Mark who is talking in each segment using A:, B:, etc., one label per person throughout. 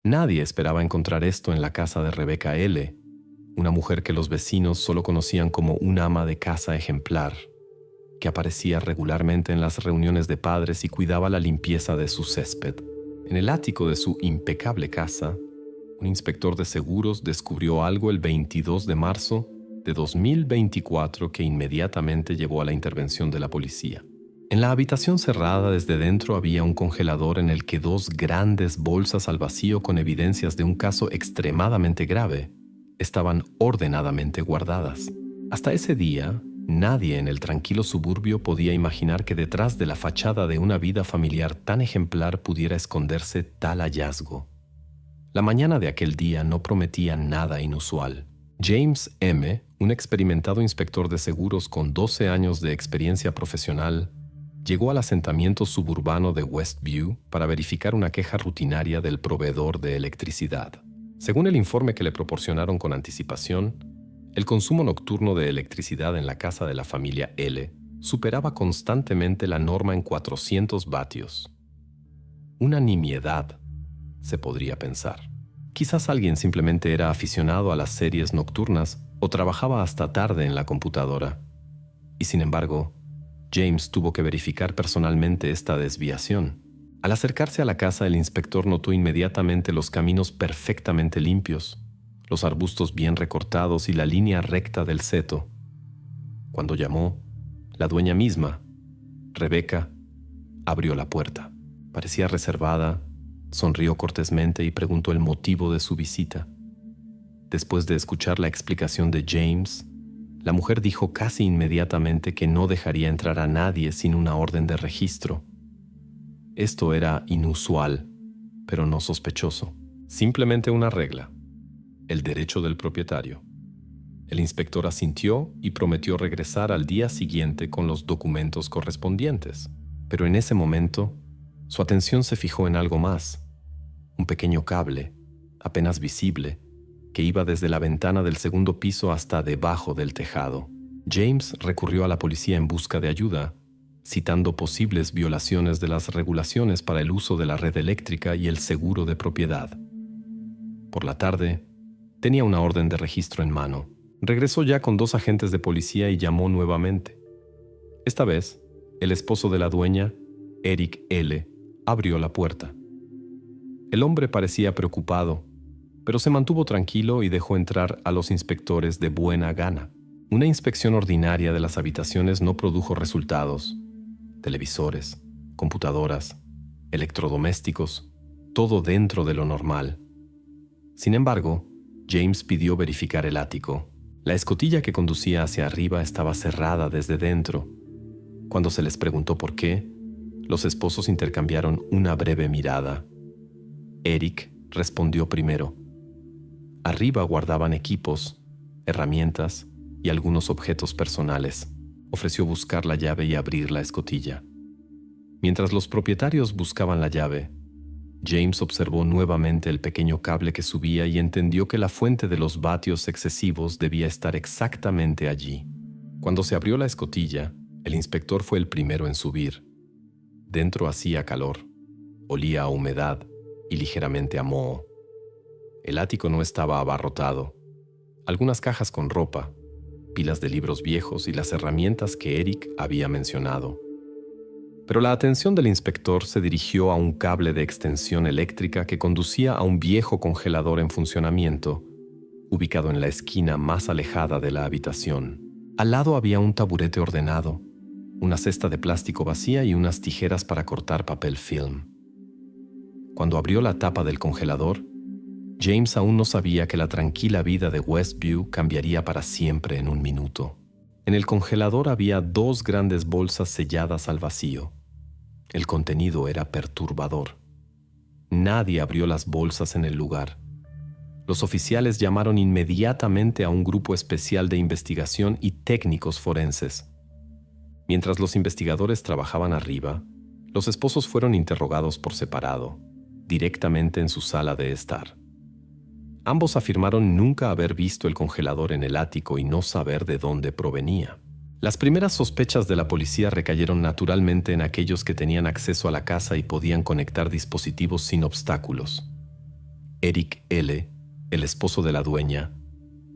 A: Nadie esperaba encontrar esto en la casa de Rebecca L., una mujer que los vecinos solo conocían como un ama de casa ejemplar, que aparecía regularmente en las reuniones de padres y cuidaba la limpieza de su césped. En el ático de su impecable casa, un inspector de seguros descubrió algo el 22 de marzo de 2024 que inmediatamente llevó a la intervención de la policía. En la habitación cerrada desde dentro había un congelador en el que dos grandes bolsas al vacío con evidencias de un caso extremadamente grave estaban ordenadamente guardadas. Hasta ese día, nadie en el tranquilo suburbio podía imaginar que detrás de la fachada de una vida familiar tan ejemplar pudiera esconderse tal hallazgo. La mañana de aquel día no prometía nada inusual. James M., un experimentado inspector de seguros con 12 años de experiencia profesional, llegó al asentamiento suburbano de Westview para verificar una queja rutinaria del proveedor de electricidad. Según el informe que le proporcionaron con anticipación, el consumo nocturno de electricidad en la casa de la familia L superaba constantemente la norma en 400 vatios. Una nimiedad, se podría pensar. Quizás alguien simplemente era aficionado a las series nocturnas o trabajaba hasta tarde en la computadora. Y sin embargo, James tuvo que verificar personalmente esta desviación. Al acercarse a la casa, el inspector notó inmediatamente los caminos perfectamente limpios, los arbustos bien recortados y la línea recta del seto. Cuando llamó, la dueña misma, Rebecca, abrió la puerta. Parecía reservada, sonrió cortésmente y preguntó el motivo de su visita. Después de escuchar la explicación de James, la mujer dijo casi inmediatamente que no dejaría entrar a nadie sin una orden de registro. Esto era inusual, pero no sospechoso. Simplemente una regla: el derecho del propietario. El inspector asintió y prometió regresar al día siguiente con los documentos correspondientes. Pero en ese momento, su atención se fijó en algo más: un pequeño cable, apenas visible, que iba desde la ventana del segundo piso hasta debajo del tejado. James recurrió a la policía en busca de ayuda, citando posibles violaciones de las regulaciones para el uso de la red eléctrica y el seguro de propiedad. Por la tarde, tenía una orden de registro en mano. Regresó ya con 2 agentes de policía y llamó nuevamente. Esta vez, el esposo de la dueña, Eric L., abrió la puerta. El hombre parecía preocupado, pero se mantuvo tranquilo y dejó entrar a los inspectores de buena gana. Una inspección ordinaria de las habitaciones no produjo resultados. Televisores, computadoras, electrodomésticos, todo dentro de lo normal. Sin embargo, James pidió verificar el ático. La escotilla que conducía hacia arriba estaba cerrada desde dentro. Cuando se les preguntó por qué, los esposos intercambiaron una breve mirada. Eric respondió primero. Arriba guardaban equipos, herramientas y algunos objetos personales. Ofreció buscar la llave y abrir la escotilla. Mientras los propietarios buscaban la llave, James observó nuevamente el pequeño cable que subía y entendió que la fuente de los vatios excesivos debía estar exactamente allí. Cuando se abrió la escotilla, el inspector fue el primero en subir. Dentro hacía calor, olía a humedad y ligeramente a moho. El ático no estaba abarrotado. Algunas cajas con ropa, pilas de libros viejos y las herramientas que Eric había mencionado. Pero la atención del inspector se dirigió a un cable de extensión eléctrica que conducía a un viejo congelador en funcionamiento, ubicado en la esquina más alejada de la habitación. Al lado había un taburete ordenado, una cesta de plástico vacía y unas tijeras para cortar papel film. Cuando abrió la tapa del congelador, James aún no sabía que la tranquila vida de Westview cambiaría para siempre en un minuto. En el congelador había 2 grandes bolsas selladas al vacío. El contenido era perturbador. Nadie abrió las bolsas en el lugar. Los oficiales llamaron inmediatamente a un grupo especial de investigación y técnicos forenses. Mientras los investigadores trabajaban arriba, los esposos fueron interrogados por separado, directamente en su sala de estar. Ambos afirmaron nunca haber visto el congelador en el ático y no saber de dónde provenía. Las primeras sospechas de la policía recayeron naturalmente en aquellos que tenían acceso a la casa y podían conectar dispositivos sin obstáculos. Eric L., el esposo de la dueña,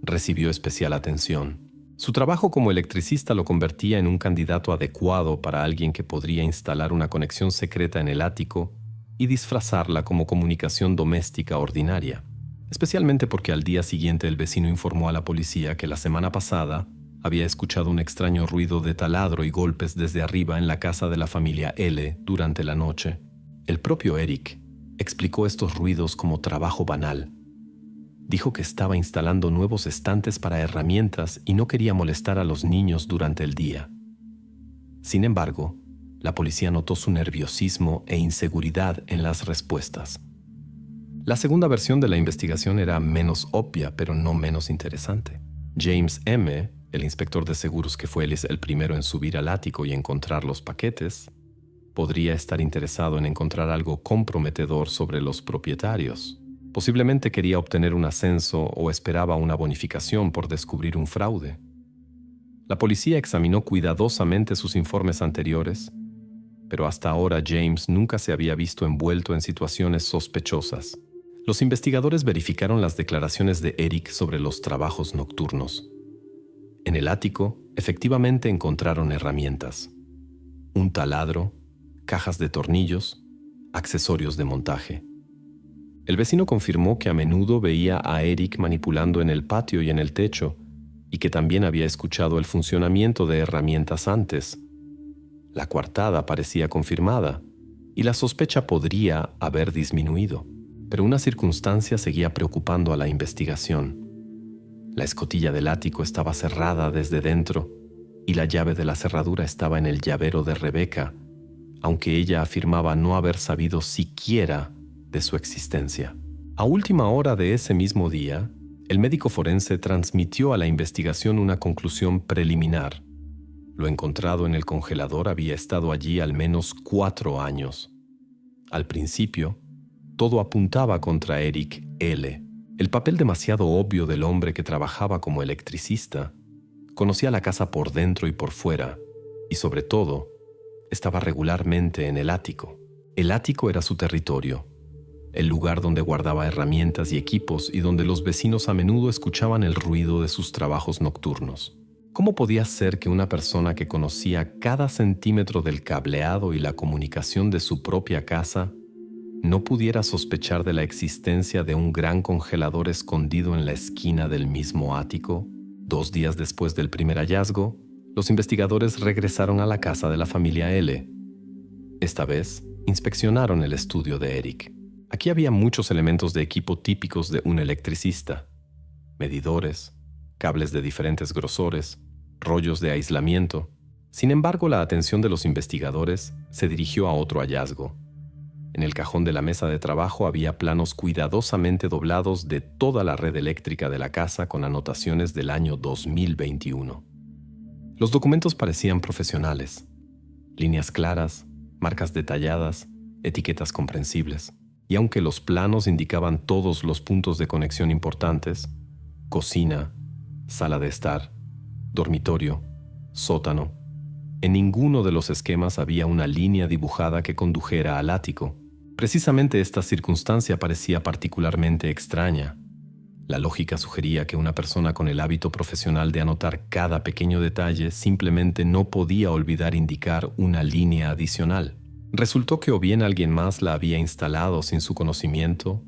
A: recibió especial atención. Su trabajo como electricista lo convertía en un candidato adecuado para alguien que podría instalar una conexión secreta en el ático y disfrazarla como comunicación doméstica ordinaria, especialmente porque al día siguiente el vecino informó a la policía que la semana pasada había escuchado un extraño ruido de taladro y golpes desde arriba en la casa de la familia L. durante la noche. El propio Eric explicó estos ruidos como trabajo banal. Dijo que estaba instalando nuevos estantes para herramientas y no quería molestar a los niños durante el día. Sin embargo, la policía notó su nerviosismo e inseguridad en las respuestas. La segunda versión de la investigación era menos obvia, pero no menos interesante. James M., el inspector de seguros que fue el primero en subir al ático y encontrar los paquetes, podría estar interesado en encontrar algo comprometedor sobre los propietarios. Posiblemente quería obtener un ascenso o esperaba una bonificación por descubrir un fraude. La policía examinó cuidadosamente sus informes anteriores, pero hasta ahora James nunca se había visto envuelto en situaciones sospechosas. Los investigadores verificaron las declaraciones de Eric sobre los trabajos nocturnos. En el ático, efectivamente encontraron herramientas: un taladro, cajas de tornillos, accesorios de montaje. El vecino confirmó que a menudo veía a Eric manipulando en el patio y en el techo, y que también había escuchado el funcionamiento de herramientas antes. La coartada parecía confirmada, y la sospecha podría haber disminuido, pero una circunstancia seguía preocupando a la investigación. La escotilla del ático estaba cerrada desde dentro, y la llave de la cerradura estaba en el llavero de Rebecca, aunque ella afirmaba no haber sabido siquiera de su existencia. A última hora de ese mismo día, el médico forense transmitió a la investigación una conclusión preliminar. Lo encontrado en el congelador había estado allí al menos 4 años. Al principio, todo apuntaba contra Eric L. El papel demasiado obvio del hombre que trabajaba como electricista. Conocía la casa por dentro y por fuera, y sobre todo, estaba regularmente en el ático. El ático era su territorio, el lugar donde guardaba herramientas y equipos y donde los vecinos a menudo escuchaban el ruido de sus trabajos nocturnos. ¿Cómo podía ser que una persona que conocía cada centímetro del cableado y la comunicación de su propia casa no pudiera sospechar de la existencia de un gran congelador escondido en la esquina del mismo ático? 2 días después del primer hallazgo, los investigadores regresaron a la casa de la familia L. Esta vez, inspeccionaron el estudio de Eric. Aquí había muchos elementos de equipo típicos de un electricista: medidores, cables de diferentes grosores, rollos de aislamiento. Sin embargo, la atención de los investigadores se dirigió a otro hallazgo. En el cajón de la mesa de trabajo había planos cuidadosamente doblados de toda la red eléctrica de la casa con anotaciones del año 2021. Los documentos parecían profesionales: líneas claras, marcas detalladas, etiquetas comprensibles. Y aunque los planos indicaban todos los puntos de conexión importantes: cocina, sala de estar, dormitorio, sótano, en ninguno de los esquemas había una línea dibujada que condujera al ático. Precisamente esta circunstancia parecía particularmente extraña. La lógica sugería que una persona con el hábito profesional de anotar cada pequeño detalle simplemente no podía olvidar indicar una línea adicional. Resultó que o bien alguien más la había instalado sin su conocimiento,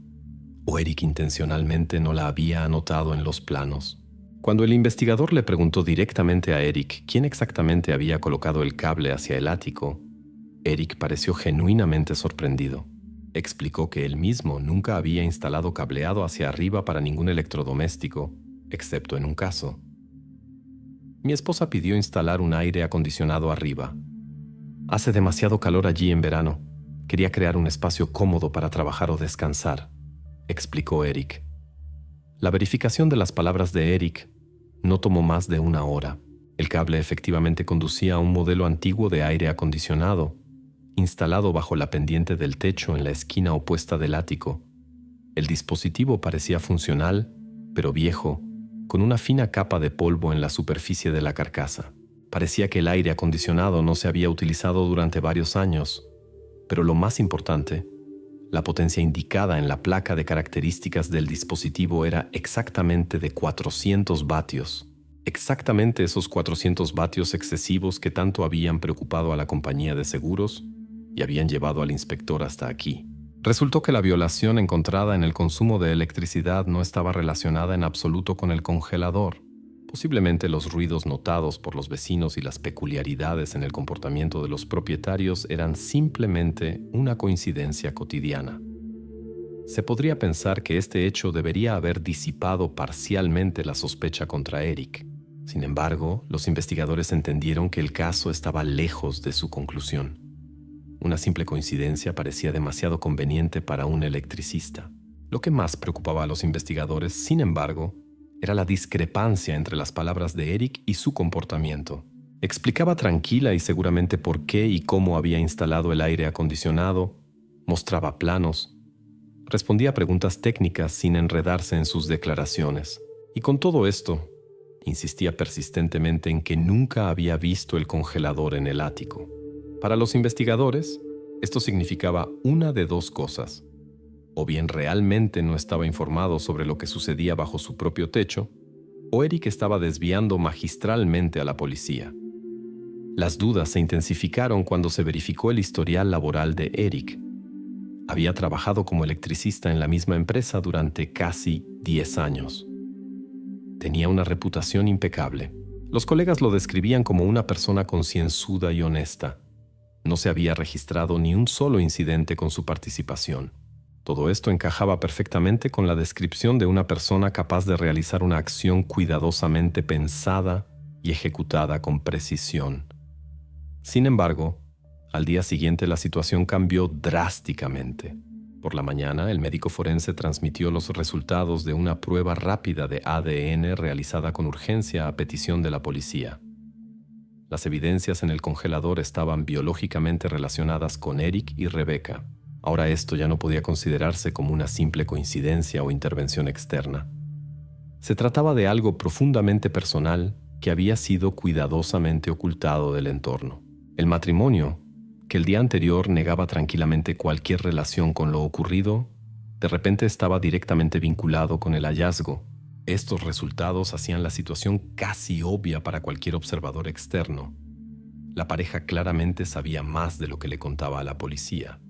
A: o Eric intencionalmente no la había anotado en los planos. Cuando el investigador le preguntó directamente a Eric quién exactamente había colocado el cable hacia el ático, Eric pareció genuinamente sorprendido. Explicó que él mismo nunca había instalado cableado hacia arriba para ningún electrodoméstico, excepto en un caso. Mi esposa pidió instalar un aire acondicionado arriba. Hace demasiado calor allí en verano. Quería crear un espacio cómodo para trabajar o descansar, explicó Eric. La verificación de las palabras de Eric no tomó más de 1 hora. El cable efectivamente conducía a un modelo antiguo de aire acondicionado, instalado bajo la pendiente del techo en la esquina opuesta del ático. El dispositivo parecía funcional, pero viejo, con una fina capa de polvo en la superficie de la carcasa. Parecía que el aire acondicionado no se había utilizado durante varios años, pero lo más importante, La potencia indicada en la placa de características del dispositivo era exactamente de 400 vatios. Exactamente esos 400 vatios excesivos que tanto habían preocupado a la compañía de seguros y habían llevado al inspector hasta aquí. Resultó que la violación encontrada en el consumo de electricidad no estaba relacionada en absoluto con el congelador. Posiblemente los ruidos notados por los vecinos y las peculiaridades en el comportamiento de los propietarios eran simplemente una coincidencia cotidiana. Se podría pensar que este hecho debería haber disipado parcialmente la sospecha contra Eric. Sin embargo, los investigadores entendieron que el caso estaba lejos de su conclusión. Una simple coincidencia parecía demasiado conveniente para un electricista. Lo que más preocupaba a los investigadores, sin embargo, era la discrepancia entre las palabras de Eric y su comportamiento. Explicaba tranquila y seguramente por qué y cómo había instalado el aire acondicionado, mostraba planos, respondía a preguntas técnicas sin enredarse en sus declaraciones. Y con todo esto, insistía persistentemente en que nunca había visto el congelador en el ático. Para los investigadores, esto significaba una de dos cosas. O bien realmente no estaba informado sobre lo que sucedía bajo su propio techo, o Eric estaba desviando magistralmente a la policía. Las dudas se intensificaron cuando se verificó el historial laboral de Eric. Había trabajado como electricista en la misma empresa durante casi 10 años. Tenía una reputación impecable. Los colegas lo describían como una persona concienzuda y honesta. No se había registrado ni un solo incidente con su participación. Todo esto encajaba perfectamente con la descripción de una persona capaz de realizar una acción cuidadosamente pensada y ejecutada con precisión. Sin embargo, al día siguiente la situación cambió drásticamente. Por la mañana, el médico forense transmitió los resultados de una prueba rápida de ADN realizada con urgencia a petición de la policía. Las evidencias en el congelador estaban biológicamente relacionadas con Eric y Rebecca. Ahora esto ya no podía considerarse como una simple coincidencia o intervención externa. Se trataba de algo profundamente personal que había sido cuidadosamente ocultado del entorno. El matrimonio, que el día anterior negaba tranquilamente cualquier relación con lo ocurrido, de repente estaba directamente vinculado con el hallazgo. Estos resultados hacían la situación casi obvia para cualquier observador externo. La pareja claramente sabía más de lo que le contaba a la policía.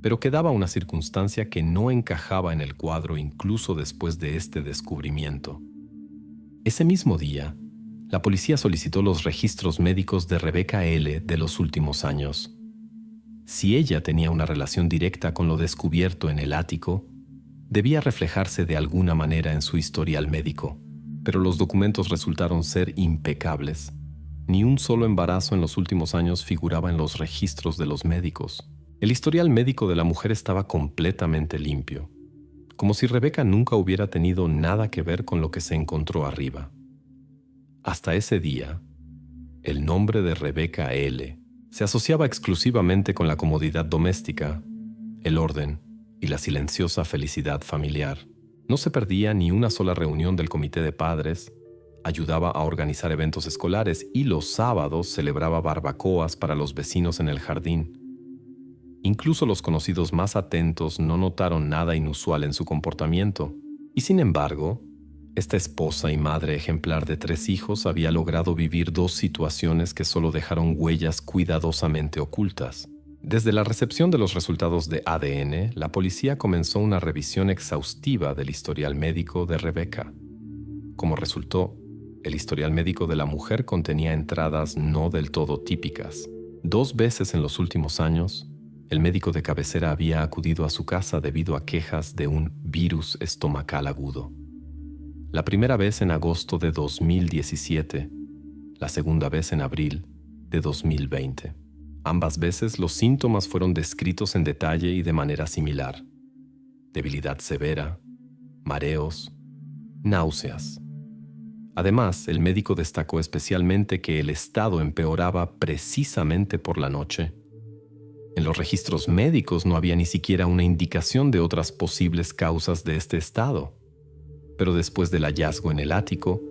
A: Pero quedaba una circunstancia que no encajaba en el cuadro incluso después de este descubrimiento. Ese mismo día, la policía solicitó los registros médicos de Rebecca L. de los últimos años. Si ella tenía una relación directa con lo descubierto en el ático, debía reflejarse de alguna manera en su historial médico, pero los documentos resultaron ser impecables. Ni un solo embarazo en los últimos años figuraba en los registros de los médicos. El historial médico de la mujer estaba completamente limpio, como si Rebecca nunca hubiera tenido nada que ver con lo que se encontró arriba. Hasta ese día, el nombre de Rebecca L. se asociaba exclusivamente con la comodidad doméstica, el orden y la silenciosa felicidad familiar. No se perdía ni una sola reunión del comité de padres, ayudaba a organizar eventos escolares y los sábados celebraba barbacoas para los vecinos en el jardín. Incluso los conocidos más atentos no notaron nada inusual en su comportamiento. Y sin embargo, esta esposa y madre ejemplar de 3 hijos había logrado vivir 2 situaciones que solo dejaron huellas cuidadosamente ocultas. Desde la recepción de los resultados de ADN, la policía comenzó una revisión exhaustiva del historial médico de Rebecca. Como resultó, el historial médico de la mujer contenía entradas no del todo típicas. 2 veces en los últimos años, el médico de cabecera había acudido a su casa debido a quejas de un virus estomacal agudo. La primera vez en agosto de 2017, la segunda vez en abril de 2020. Ambas veces los síntomas fueron descritos en detalle y de manera similar. Debilidad severa, mareos, náuseas. Además, el médico destacó especialmente que el estado empeoraba precisamente por la noche. En los registros médicos no había ni siquiera una indicación de otras posibles causas de este estado. Pero después del hallazgo en el ático,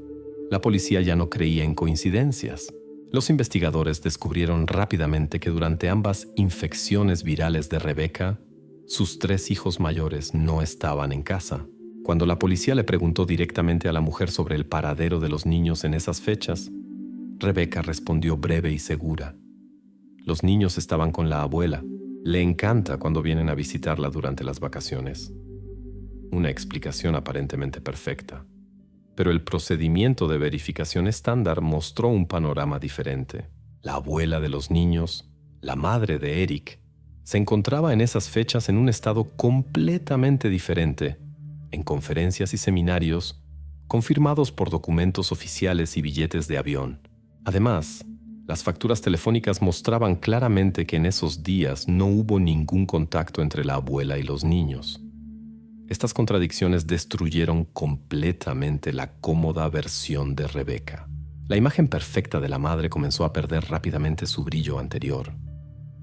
A: la policía ya no creía en coincidencias. Los investigadores descubrieron rápidamente que durante ambas infecciones virales de Rebecca, Sus 3 hijos mayores no estaban en casa. Cuando la policía le preguntó directamente a la mujer sobre el paradero de los niños en esas fechas, Rebecca respondió breve y segura. Los niños estaban con la abuela. Le encanta cuando vienen a visitarla durante las vacaciones. Una explicación aparentemente perfecta. Pero el procedimiento de verificación estándar mostró un panorama diferente. La abuela de los niños, la madre de Eric, se encontraba en esas fechas en un estado completamente diferente, en conferencias y seminarios, confirmados por documentos oficiales y billetes de avión. Además, las facturas telefónicas mostraban claramente que en esos días no hubo ningún contacto entre la abuela y los niños. Estas contradicciones destruyeron completamente la cómoda versión de Rebecca. La imagen perfecta de la madre comenzó a perder rápidamente su brillo anterior.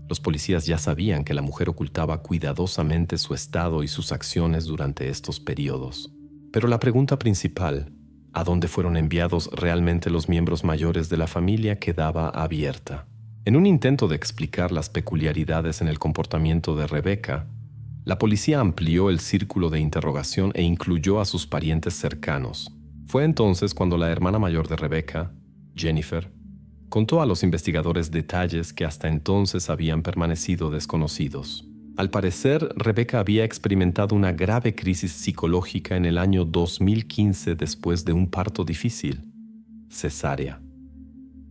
A: Los policías ya sabían que la mujer ocultaba cuidadosamente su estado y sus acciones durante estos periodos. Pero la pregunta principal, ¿a dónde fueron enviados realmente los miembros mayores de la familia?, quedaba abierta. En un intento de explicar las peculiaridades en el comportamiento de Rebecca, la policía amplió el círculo de interrogación e incluyó a sus parientes cercanos. Fue entonces cuando la hermana mayor de Rebecca, Jennifer, contó a los investigadores detalles que hasta entonces habían permanecido desconocidos. Al parecer, Rebecca había experimentado una grave crisis psicológica en el año 2015 después de un parto difícil, cesárea.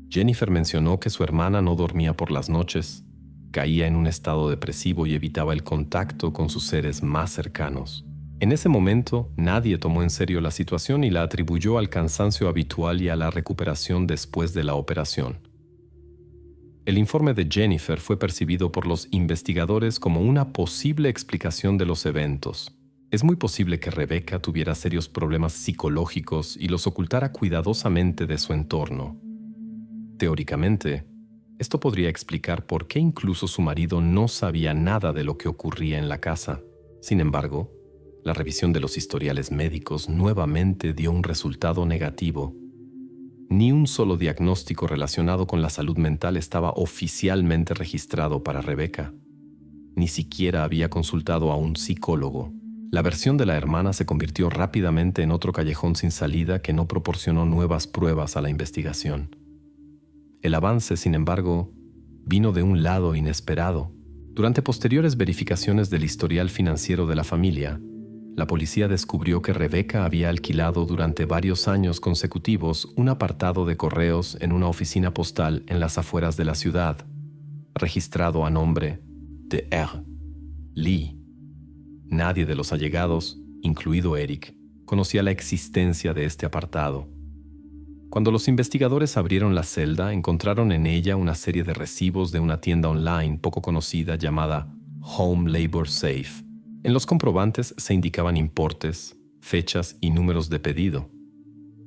A: Jennifer mencionó que su hermana no dormía por las noches, caía en un estado depresivo y evitaba el contacto con sus seres más cercanos. En ese momento, nadie tomó en serio la situación y la atribuyó al cansancio habitual y a la recuperación después de la operación. El informe de Jennifer fue percibido por los investigadores como una posible explicación de los eventos. Es muy posible que Rebecca tuviera serios problemas psicológicos y los ocultara cuidadosamente de su entorno. Teóricamente, esto podría explicar por qué incluso su marido no sabía nada de lo que ocurría en la casa. Sin embargo, la revisión de los historiales médicos nuevamente dio un resultado negativo. Ni un solo diagnóstico relacionado con la salud mental estaba oficialmente registrado para Rebecca. Ni siquiera había consultado a un psicólogo. La versión de la hermana se convirtió rápidamente en otro callejón sin salida que no proporcionó nuevas pruebas a la investigación. El avance, sin embargo, vino de un lado inesperado. Durante posteriores verificaciones del historial financiero de la familia, la policía descubrió que Rebecca había alquilado durante varios años consecutivos un apartado de correos en una oficina postal en las afueras de la ciudad, registrado a nombre de R. Lee. Nadie de los allegados, incluido Eric, conocía la existencia de este apartado. Cuando los investigadores abrieron la celda, encontraron en ella una serie de recibos de una tienda online poco conocida llamada Home Labor Safe. En los comprobantes se indicaban importes, fechas y números de pedido.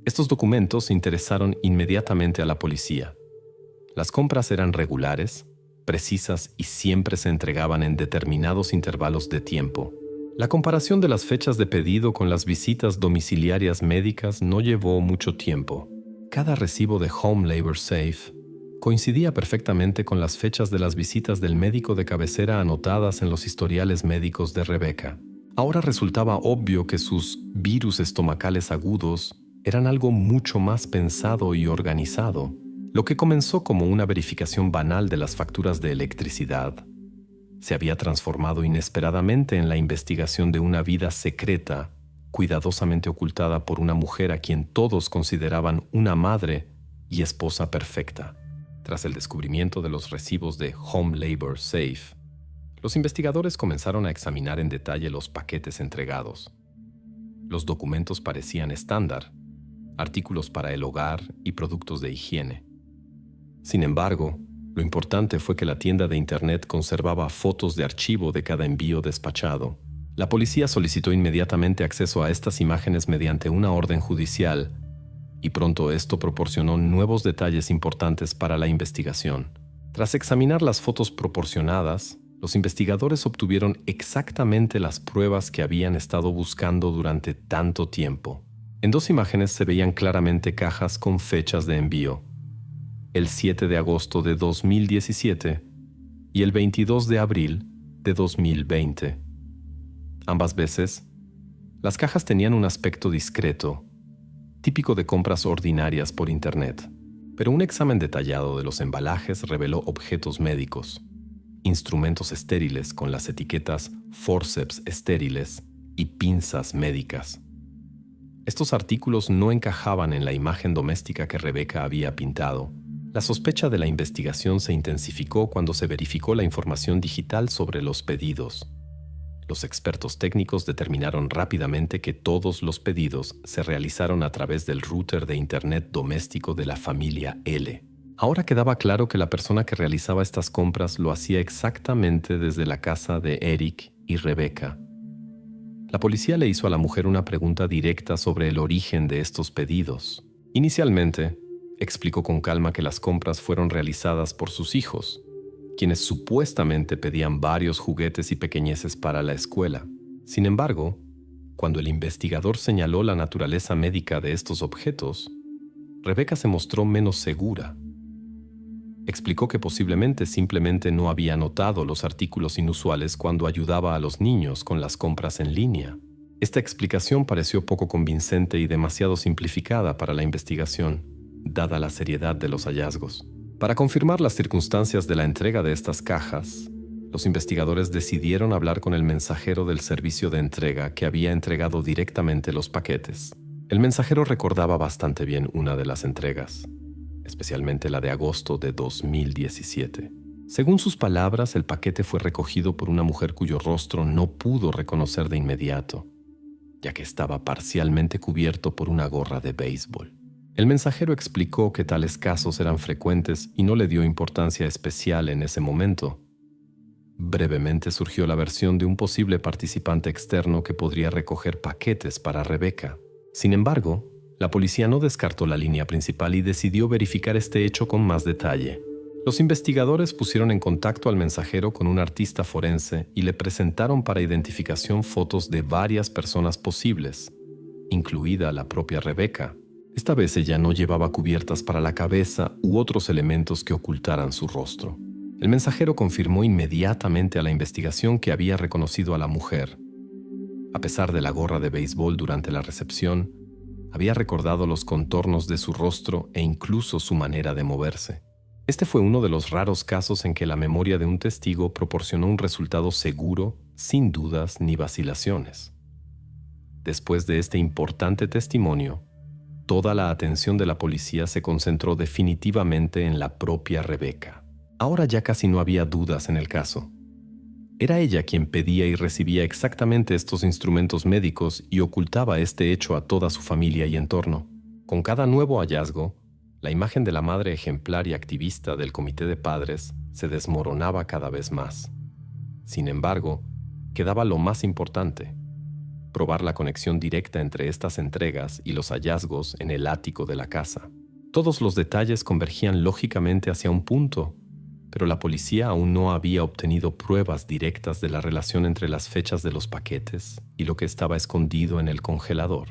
A: Estos documentos interesaron inmediatamente a la policía. Las compras eran regulares, precisas y siempre se entregaban en determinados intervalos de tiempo. La comparación de las fechas de pedido con las visitas domiciliarias médicas no llevó mucho tiempo. Cada recibo de Home Labor Safe coincidía perfectamente con las fechas de las visitas del médico de cabecera anotadas en los historiales médicos de Rebecca. Ahora resultaba obvio que sus virus estomacales agudos eran algo mucho más pensado y organizado. Lo que comenzó como una verificación banal de las facturas de electricidad se había transformado inesperadamente en la investigación de una vida secreta, cuidadosamente ocultada por una mujer a quien todos consideraban una madre y esposa perfecta. Tras el descubrimiento de los recibos de Home Labor Safe, los investigadores comenzaron a examinar en detalle los paquetes entregados. Los documentos parecían estándar, artículos para el hogar y productos de higiene. Sin embargo, lo importante fue que la tienda de Internet conservaba fotos de archivo de cada envío despachado. La policía solicitó inmediatamente acceso a estas imágenes mediante una orden judicial, y pronto esto proporcionó nuevos detalles importantes para la investigación. Tras examinar las fotos proporcionadas, los investigadores obtuvieron exactamente las pruebas que habían estado buscando durante tanto tiempo. En dos imágenes se veían claramente cajas con fechas de envío: el 7 de agosto de 2017 y el 22 de abril de 2020. Ambas veces, las cajas tenían un aspecto discreto, típico de compras ordinarias por Internet, pero un examen detallado de los embalajes reveló objetos médicos, instrumentos estériles con las etiquetas forceps estériles y pinzas médicas. Estos artículos no encajaban en la imagen doméstica que Rebecca había pintado. La sospecha de la investigación se intensificó cuando se verificó la información digital sobre los pedidos. Los expertos técnicos determinaron rápidamente que todos los pedidos se realizaron a través del router de Internet doméstico de la familia L. Ahora quedaba claro que la persona que realizaba estas compras lo hacía exactamente desde la casa de Eric y Rebecca. La policía le hizo a la mujer una pregunta directa sobre el origen de estos pedidos. Inicialmente, explicó con calma que las compras fueron realizadas por sus hijos, quienes supuestamente pedían varios juguetes y pequeñeces para la escuela. Sin embargo, cuando el investigador señaló la naturaleza médica de estos objetos, Rebecca se mostró menos segura. Explicó que posiblemente simplemente no había notado los artículos inusuales cuando ayudaba a los niños con las compras en línea. Esta explicación pareció poco convincente y demasiado simplificada para la investigación, dada la seriedad de los hallazgos. Para confirmar las circunstancias de la entrega de estas cajas, los investigadores decidieron hablar con el mensajero del servicio de entrega que había entregado directamente los paquetes. El mensajero recordaba bastante bien una de las entregas, especialmente la de agosto de 2017. Según sus palabras, el paquete fue recogido por una mujer cuyo rostro no pudo reconocer de inmediato, ya que estaba parcialmente cubierto por una gorra de béisbol. El mensajero explicó que tales casos eran frecuentes y no le dio importancia especial en ese momento. Brevemente surgió la versión de un posible participante externo que podría recoger paquetes para Rebecca. Sin embargo, la policía no descartó la línea principal y decidió verificar este hecho con más detalle. Los investigadores pusieron en contacto al mensajero con un artista forense y le presentaron para identificación fotos de varias personas posibles, incluida la propia Rebecca. Esta vez ella no llevaba cubiertas para la cabeza u otros elementos que ocultaran su rostro. El mensajero confirmó inmediatamente a la investigación que había reconocido a la mujer. A pesar de la gorra de béisbol durante la recepción, había recordado los contornos de su rostro e incluso su manera de moverse. Este fue uno de los raros casos en que la memoria de un testigo proporcionó un resultado seguro, sin dudas ni vacilaciones. Después de este importante testimonio, toda la atención de la policía se concentró definitivamente en la propia Rebecca. Ahora ya casi no había dudas en el caso. Era ella quien pedía y recibía exactamente estos instrumentos médicos y ocultaba este hecho a toda su familia y entorno. Con cada nuevo hallazgo, la imagen de la madre ejemplar y activista del comité de padres se desmoronaba cada vez más. Sin embargo, quedaba lo más importante: probar la conexión directa entre estas entregas y los hallazgos en el ático de la casa. Todos los detalles convergían lógicamente hacia un punto, pero la policía aún no había obtenido pruebas directas de la relación entre las fechas de los paquetes y lo que estaba escondido en el congelador.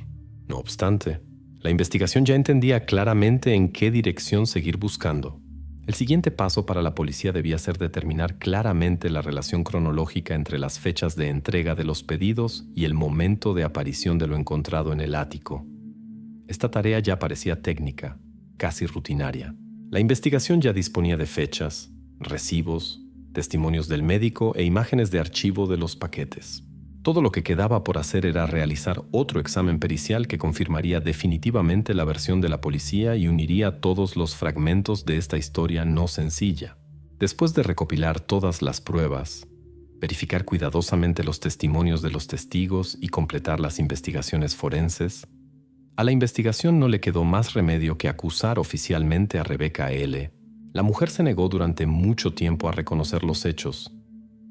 A: No obstante, la investigación ya entendía claramente en qué dirección seguir buscando. El siguiente paso para la policía debía ser determinar claramente la relación cronológica entre las fechas de entrega de los pedidos y el momento de aparición de lo encontrado en el ático. Esta tarea ya parecía técnica, casi rutinaria. La investigación ya disponía de fechas, recibos, testimonios del médico e imágenes de archivo de los paquetes. Todo lo que quedaba por hacer era realizar otro examen pericial que confirmaría definitivamente la versión de la policía y uniría todos los fragmentos de esta historia no sencilla. Después de recopilar todas las pruebas, verificar cuidadosamente los testimonios de los testigos y completar las investigaciones forenses, a la investigación no le quedó más remedio que acusar oficialmente a Rebecca L. La mujer se negó durante mucho tiempo a reconocer los hechos.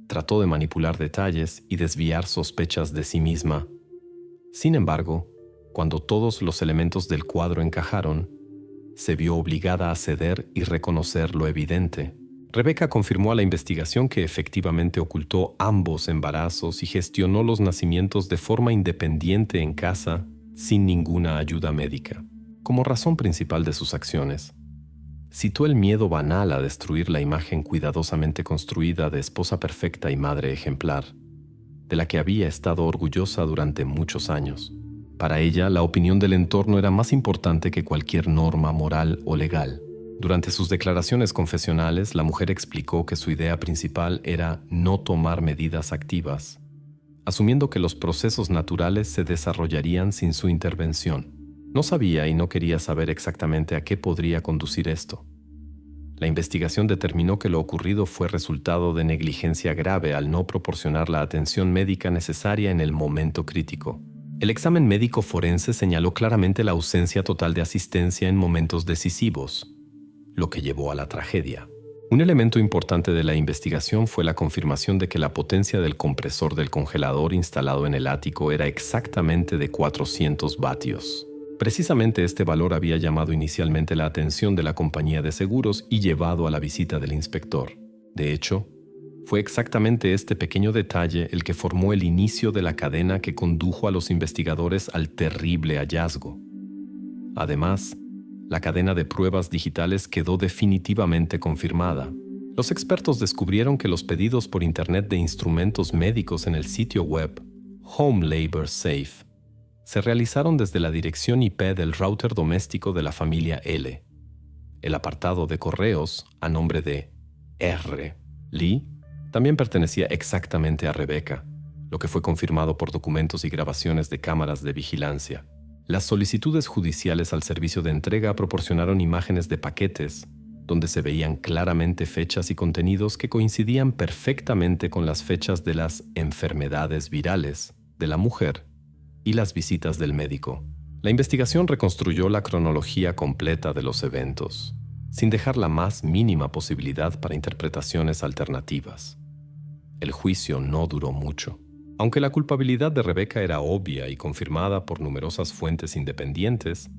A: Trató de manipular detalles y desviar sospechas de sí misma. Sin embargo, cuando todos los elementos del cuadro encajaron, se vio obligada a ceder y reconocer lo evidente. Rebecca confirmó a la investigación que efectivamente ocultó ambos embarazos y gestionó los nacimientos de forma independiente en casa, sin ninguna ayuda médica. Como razón principal de sus acciones, citó el miedo banal a destruir la imagen cuidadosamente construida de esposa perfecta y madre ejemplar. de la que había estado orgullosa durante muchos años. Para ella, la opinión del entorno era más importante que cualquier norma moral o legal. Durante sus declaraciones confesionales, la mujer explicó que su idea principal era no tomar medidas activas, asumiendo que los procesos naturales se desarrollarían sin su intervención. No sabía y no quería saber exactamente a qué podría conducir esto. La investigación determinó que lo ocurrido fue resultado de negligencia grave al no proporcionar la atención médica necesaria en el momento crítico. El examen médico forense señaló claramente la ausencia total de asistencia en momentos decisivos, lo que llevó a la tragedia. Un elemento importante de la investigación fue la confirmación de que la potencia del compresor del congelador instalado en el ático era exactamente de 400 vatios. Precisamente este valor había llamado inicialmente la atención de la compañía de seguros y llevado a la visita del inspector. De hecho, fue exactamente este pequeño detalle el que formó el inicio de la cadena que condujo a los investigadores al terrible hallazgo. Además, la cadena de pruebas digitales quedó definitivamente confirmada. Los expertos descubrieron que los pedidos por Internet de instrumentos médicos en el sitio web Home Labor Safe se realizaron desde la dirección IP del router doméstico de la familia L. El apartado de correos, a nombre de R. Lee, también pertenecía exactamente a Rebecca, lo que fue confirmado por documentos y grabaciones de cámaras de vigilancia. Las solicitudes judiciales al servicio de entrega proporcionaron imágenes de paquetes, donde se veían claramente fechas y contenidos que coincidían perfectamente con las fechas de las enfermedades virales de la mujer y las visitas del médico. La investigación reconstruyó la cronología completa de los eventos, sin dejar la más mínima posibilidad para interpretaciones alternativas. El juicio no duró mucho. Aunque la culpabilidad de Rebecca era obvia y confirmada por numerosas fuentes independientes,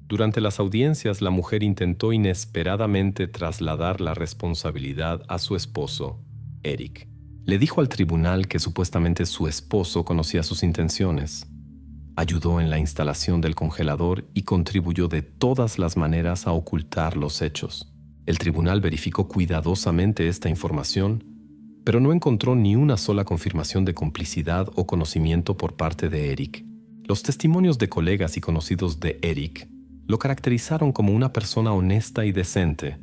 A: durante las audiencias la mujer intentó inesperadamente trasladar la responsabilidad a su esposo, Eric. Le dijo al tribunal que supuestamente su esposo conocía sus intenciones, ayudó en la instalación del congelador y contribuyó de todas las maneras a ocultar los hechos. El tribunal verificó cuidadosamente esta información, pero no encontró ni una sola confirmación de complicidad o conocimiento por parte de Eric. Los testimonios de colegas y conocidos de Eric lo caracterizaron como una persona honesta y decente.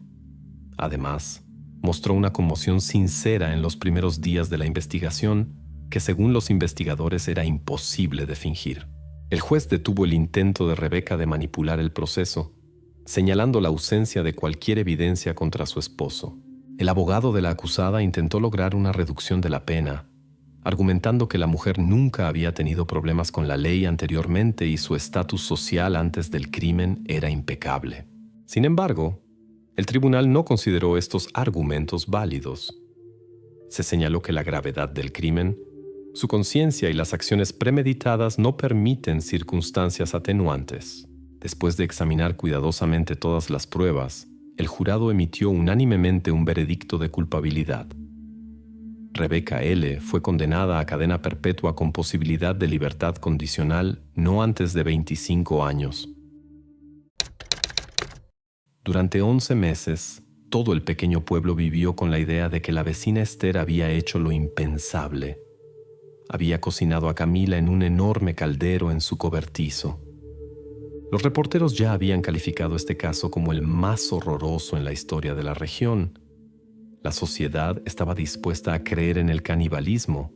A: Además, mostró una conmoción sincera en los primeros días de la investigación que, según los investigadores, era imposible de fingir. El juez detuvo el intento de Rebecca de manipular el proceso, señalando la ausencia de cualquier evidencia contra su esposo. El abogado de la acusada intentó lograr una reducción de la pena, argumentando que la mujer nunca había tenido problemas con la ley anteriormente y su estatus social antes del crimen era impecable. Sin embargo, el tribunal no consideró estos argumentos válidos. Se señaló que la gravedad del crimen, su conciencia y las acciones premeditadas no permiten circunstancias atenuantes. Después de examinar cuidadosamente todas las pruebas, el jurado emitió unánimemente un veredicto de culpabilidad. Rebecca L. fue condenada a cadena perpetua con posibilidad de libertad condicional no antes de 25 años. Durante 11 meses, todo el pequeño pueblo vivió con la idea de que la vecina Esther había hecho lo impensable. Había cocinado a Camila en un enorme caldero en su cobertizo. Los reporteros ya habían calificado este caso como el más horroroso en la historia de la región. La sociedad estaba dispuesta a creer en el canibalismo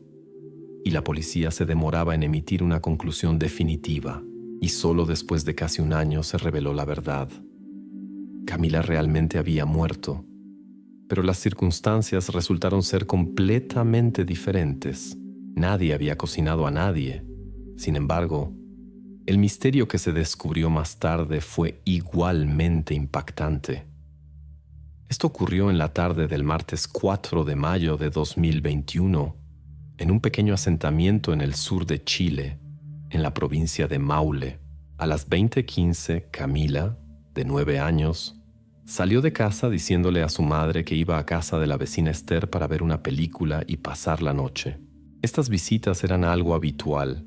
A: y la policía se demoraba en emitir una conclusión definitiva. Y solo después de casi un año se reveló la verdad. Camila realmente había muerto, pero las circunstancias resultaron ser completamente diferentes. Nadie había cocinado a nadie. Sin embargo, el misterio que se descubrió más tarde fue igualmente impactante. Esto ocurrió en la tarde del martes 4 de mayo de 2021, en un pequeño asentamiento en el sur de Chile, en la provincia de Maule. A las 20:15, Camila, de 9 años, salió de casa diciéndole a su madre que iba a casa de la vecina Esther para ver una película y pasar la noche. Estas visitas eran algo habitual.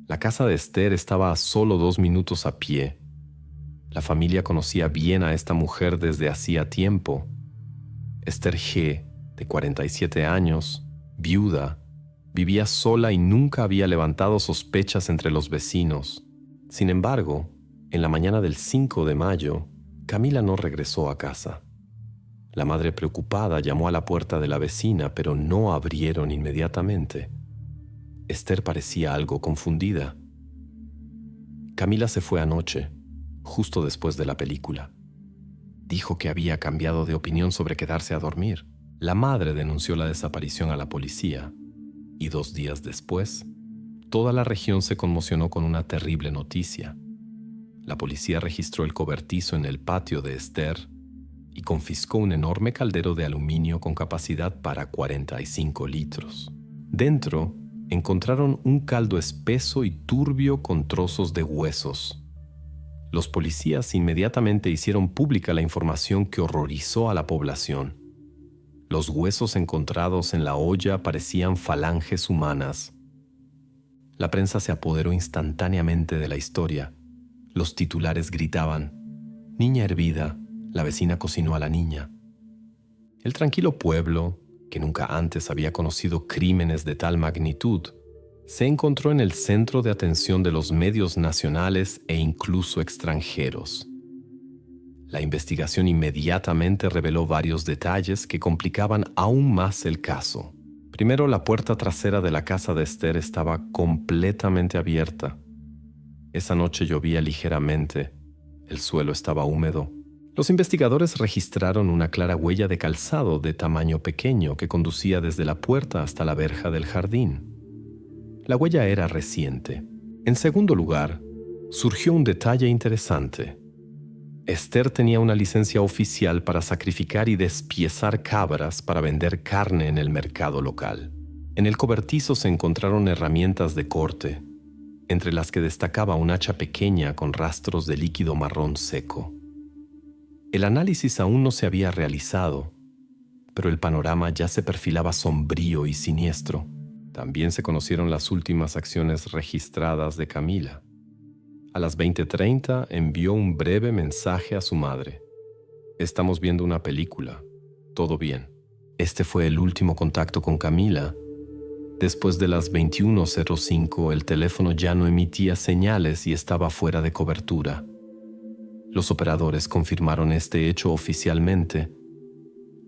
A: La casa de Esther estaba a solo 2 minutos a pie. La familia conocía bien a esta mujer desde hacía tiempo. Esther G., de 47 años, viuda, Vivía sola y nunca había levantado sospechas entre los vecinos. Sin embargo, en la mañana del 5 de mayo, Camila no regresó a casa. La madre preocupada llamó a la puerta de la vecina, pero no abrieron inmediatamente. Esther parecía algo confundida. Camila se fue anoche, justo después de la película. Dijo que había cambiado de opinión sobre quedarse a dormir. La madre denunció la desaparición a la policía y 2 días después, toda la región se conmocionó con una terrible noticia. La policía registró el cobertizo en el patio de Esther y confiscó un enorme caldero de aluminio con capacidad para 45 litros. Dentro, encontraron un caldo espeso y turbio con trozos de huesos. Los policías inmediatamente hicieron pública la información que horrorizó a la población. Los huesos encontrados en la olla parecían falanges humanas. La prensa se apoderó instantáneamente de la historia. Los titulares gritaban: «Niña hervida, la vecina cocinó a la niña». El tranquilo pueblo, que nunca antes había conocido crímenes de tal magnitud, se encontró en el centro de atención de los medios nacionales e incluso extranjeros. La investigación inmediatamente reveló varios detalles que complicaban aún más el caso. Primero, la puerta trasera de la casa de Esther estaba completamente abierta. Esa noche llovía ligeramente. El suelo estaba húmedo. Los investigadores registraron una clara huella de calzado de tamaño pequeño que conducía desde la puerta hasta la verja del jardín. La huella era reciente. En segundo lugar, surgió un detalle interesante. Esther tenía una licencia oficial para sacrificar y despiezar cabras para vender carne en el mercado local. En el cobertizo se encontraron herramientas de corte, entre las que destacaba un hacha pequeña con rastros de líquido marrón seco. El análisis aún no se había realizado, pero el panorama ya se perfilaba sombrío y siniestro. También se conocieron las últimas acciones registradas de Camila. A las 20:30 envió un breve mensaje a su madre. «Estamos viendo una película. Todo bien». Este fue el último contacto con Camila. Después de las 21:05, el teléfono ya no emitía señales y estaba fuera de cobertura. Los operadores confirmaron este hecho oficialmente.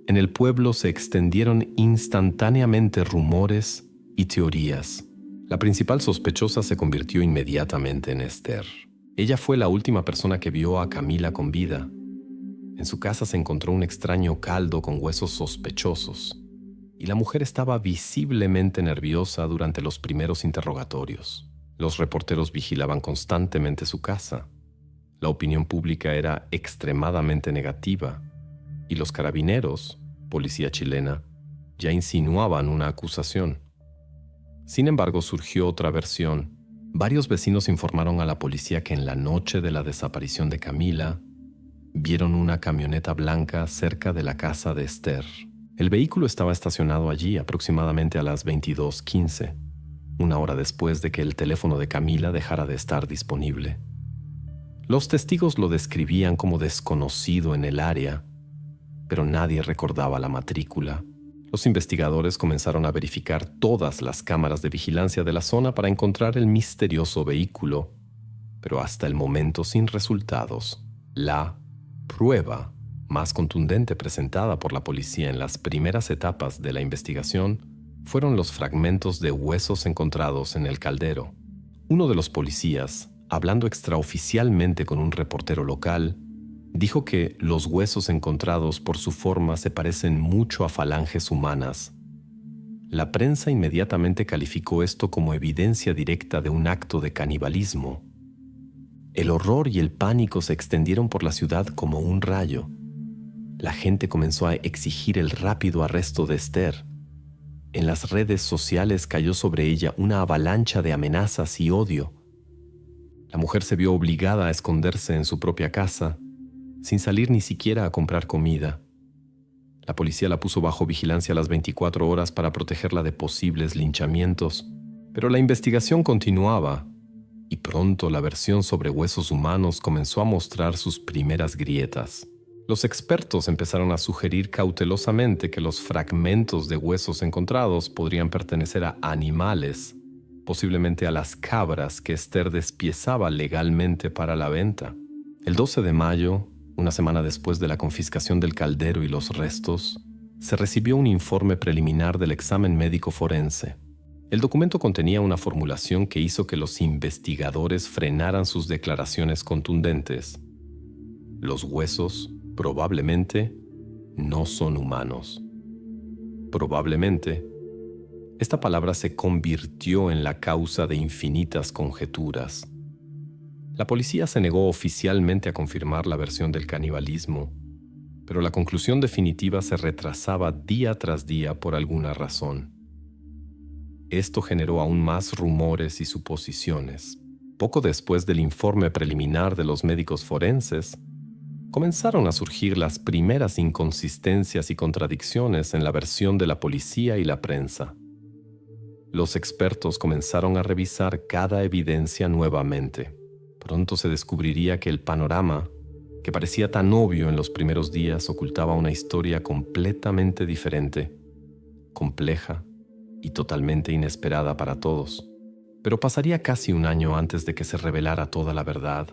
A: En el pueblo se extendieron instantáneamente rumores y teorías. La principal sospechosa se convirtió inmediatamente en Esther. Ella fue la última persona que vio a Camila con vida. En su casa se encontró un extraño caldo con huesos sospechosos, y la mujer estaba visiblemente nerviosa durante los primeros interrogatorios. Los reporteros vigilaban constantemente su casa. La opinión pública era extremadamente negativa, y los carabineros, policía chilena, ya insinuaban una acusación. Sin embargo, surgió otra versión. Varios vecinos informaron a la policía que en la noche de la desaparición de Camila, vieron una camioneta blanca cerca de la casa de Esther. El vehículo estaba estacionado allí aproximadamente a las 22:15, una hora después de que el teléfono de Camila dejara de estar disponible. Los testigos lo describían como desconocido en el área, pero nadie recordaba la matrícula. Los investigadores comenzaron a verificar todas las cámaras de vigilancia de la zona para encontrar el misterioso vehículo, pero hasta el momento sin resultados. La prueba más contundente presentada por la policía en las primeras etapas de la investigación fueron los fragmentos de huesos encontrados en el caldero. Uno de los policías, hablando extraoficialmente con un reportero local, dijo que los huesos encontrados por su forma se parecen mucho a falanges humanas. La prensa inmediatamente calificó esto como evidencia directa de un acto de canibalismo. El horror y el pánico se extendieron por la ciudad como un rayo. La gente comenzó a exigir el rápido arresto de Esther. En las redes sociales cayó sobre ella una avalancha de amenazas y odio. La mujer se vio obligada a esconderse en su propia casa, sin salir ni siquiera a comprar comida. La policía la puso bajo vigilancia las 24 horas para protegerla de posibles linchamientos, pero la investigación continuaba, y pronto la versión sobre huesos humanos comenzó a mostrar sus primeras grietas. Los expertos empezaron a sugerir cautelosamente que los fragmentos de huesos encontrados podrían pertenecer a animales, posiblemente a las cabras que Esther despiezaba legalmente para la venta. El 12 de mayo, una semana después de la confiscación del caldero y los restos, se recibió un informe preliminar del examen médico forense. El documento contenía una formulación que hizo que los investigadores frenaran sus declaraciones contundentes. Los huesos probablemente no son humanos. Probablemente, esta palabra se convirtió en la causa de infinitas conjeturas. La policía se negó oficialmente a confirmar la versión del canibalismo, pero la conclusión definitiva se retrasaba día tras día por alguna razón. Esto generó aún más rumores y suposiciones. Poco después del informe preliminar de los médicos forenses, comenzaron a surgir las primeras inconsistencias y contradicciones en la versión de la policía y la prensa. Los expertos comenzaron a revisar cada evidencia nuevamente. Pronto se descubriría que el panorama, que parecía tan obvio en los primeros días, ocultaba una historia completamente diferente, compleja y totalmente inesperada para todos. Pero pasaría casi un año antes de que se revelara toda la verdad.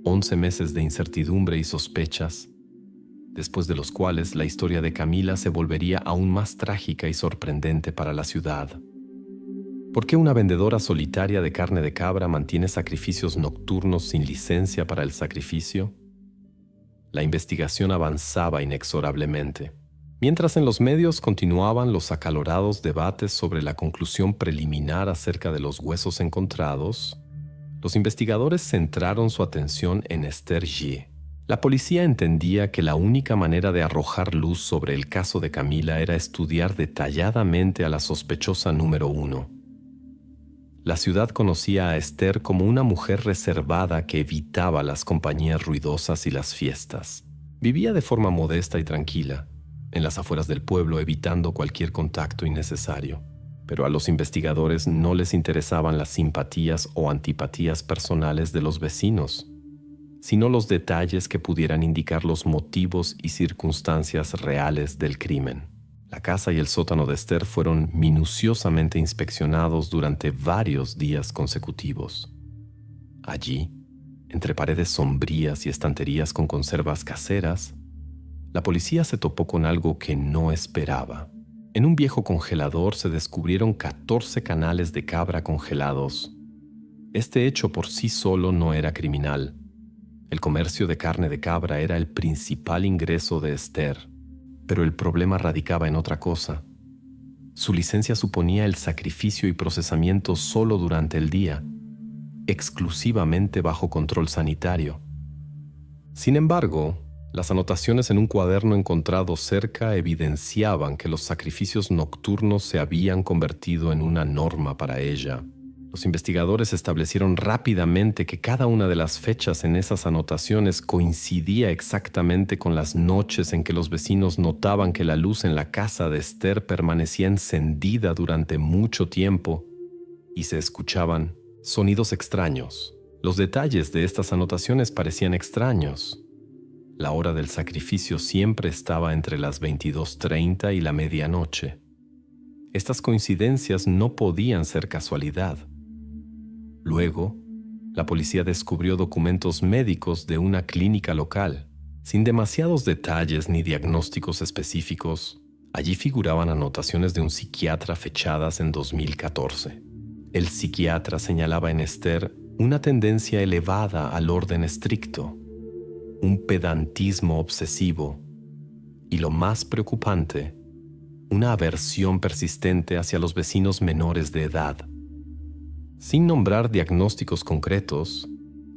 A: 11 meses de incertidumbre y sospechas, después de los cuales la historia de Camila se volvería aún más trágica y sorprendente para la ciudad. ¿Por qué una vendedora solitaria de carne de cabra mantiene sacrificios nocturnos sin licencia para el sacrificio? La investigación avanzaba inexorablemente. Mientras en los medios continuaban los acalorados debates sobre la conclusión preliminar acerca de los huesos encontrados, los investigadores centraron su atención en Esther G. La policía entendía que la única manera de arrojar luz sobre el caso de Camila era estudiar detalladamente a la sospechosa número 1. La ciudad conocía a Esther como una mujer reservada que evitaba las compañías ruidosas y las fiestas. Vivía de forma modesta y tranquila, en las afueras del pueblo, evitando cualquier contacto innecesario. Pero a los investigadores no les interesaban las simpatías o antipatías personales de los vecinos, sino los detalles que pudieran indicar los motivos y circunstancias reales del crimen. La casa y el sótano de Esther fueron minuciosamente inspeccionados durante varios días consecutivos. Allí, entre paredes sombrías y estanterías con conservas caseras, la policía se topó con algo que no esperaba. En un viejo congelador se descubrieron 14 canales de cabra congelados. Este hecho por sí solo no era criminal. El comercio de carne de cabra era el principal ingreso de Esther, pero el problema radicaba en otra cosa. Su licencia suponía el sacrificio y procesamiento solo durante el día, exclusivamente bajo control sanitario. Sin embargo, las anotaciones en un cuaderno encontrado cerca evidenciaban que los sacrificios nocturnos se habían convertido en una norma para ella. Los investigadores establecieron rápidamente que cada una de las fechas en esas anotaciones coincidía exactamente con las noches en que los vecinos notaban que la luz en la casa de Esther permanecía encendida durante mucho tiempo y se escuchaban sonidos extraños. Los detalles de estas anotaciones parecían extraños. La hora del sacrificio siempre estaba entre las 22:30 y la medianoche. Estas coincidencias no podían ser casualidad. Luego, la policía descubrió documentos médicos de una clínica local. Sin demasiados detalles ni diagnósticos específicos, allí figuraban anotaciones de un psiquiatra fechadas en 2014. El psiquiatra señalaba en Esther una tendencia elevada al orden estricto, un pedantismo obsesivo y, lo más preocupante, una aversión persistente hacia los vecinos menores de edad. Sin nombrar diagnósticos concretos,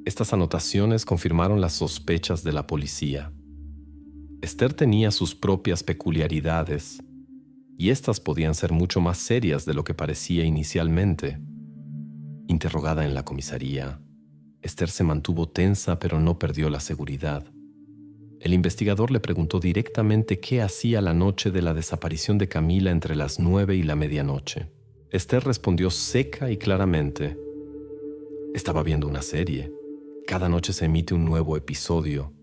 A: estas anotaciones confirmaron las sospechas de la policía. Esther tenía sus propias peculiaridades, y estas podían ser mucho más serias de lo que parecía inicialmente. Interrogada en la comisaría, Esther se mantuvo tensa pero no perdió la seguridad. El investigador le preguntó directamente qué hacía la noche de la desaparición de Camila entre las 9 y la medianoche. Esther respondió seca y claramente: estaba viendo una serie. Cada noche se emite un nuevo episodio.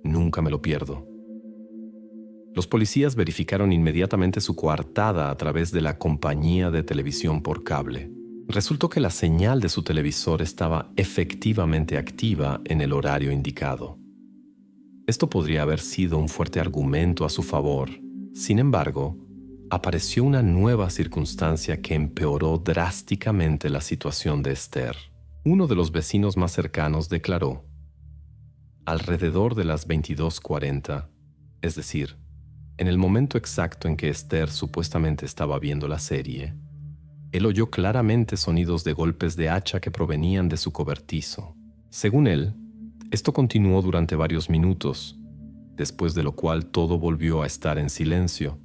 A: Nunca me lo pierdo. Los policías verificaron inmediatamente su coartada a través de la compañía de televisión por cable. Resultó que la señal de su televisor estaba efectivamente activa en el horario indicado. Esto podría haber sido un fuerte argumento a su favor. Sin embargo, apareció una nueva circunstancia que empeoró drásticamente la situación de Esther. Uno de los vecinos más cercanos declaró: alrededor de las 22:40, es decir, en el momento exacto en que Esther supuestamente estaba viendo la serie, él oyó claramente sonidos de golpes de hacha que provenían de su cobertizo. Según él, esto continuó durante varios minutos, después de lo cual todo volvió a estar en silencio.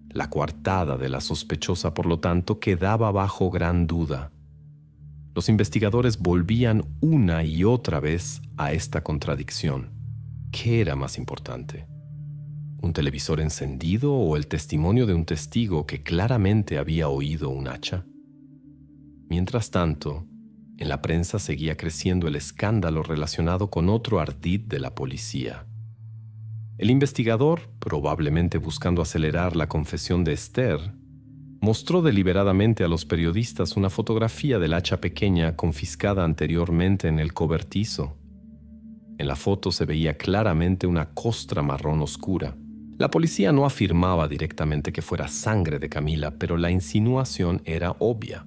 A: La coartada de la sospechosa, por lo tanto, quedaba bajo gran duda. Los investigadores volvían una y otra vez a esta contradicción. ¿Qué era más importante? ¿Un televisor encendido o el testimonio de un testigo que claramente había oído un hacha? Mientras tanto, en la prensa seguía creciendo el escándalo relacionado con otro ardid de la policía. El investigador, probablemente buscando acelerar la confesión de Esther, mostró deliberadamente a los periodistas una fotografía del hacha pequeña confiscada anteriormente en el cobertizo. En la foto se veía claramente una costra marrón oscura. La policía no afirmaba directamente que fuera sangre de Camila, pero la insinuación era obvia.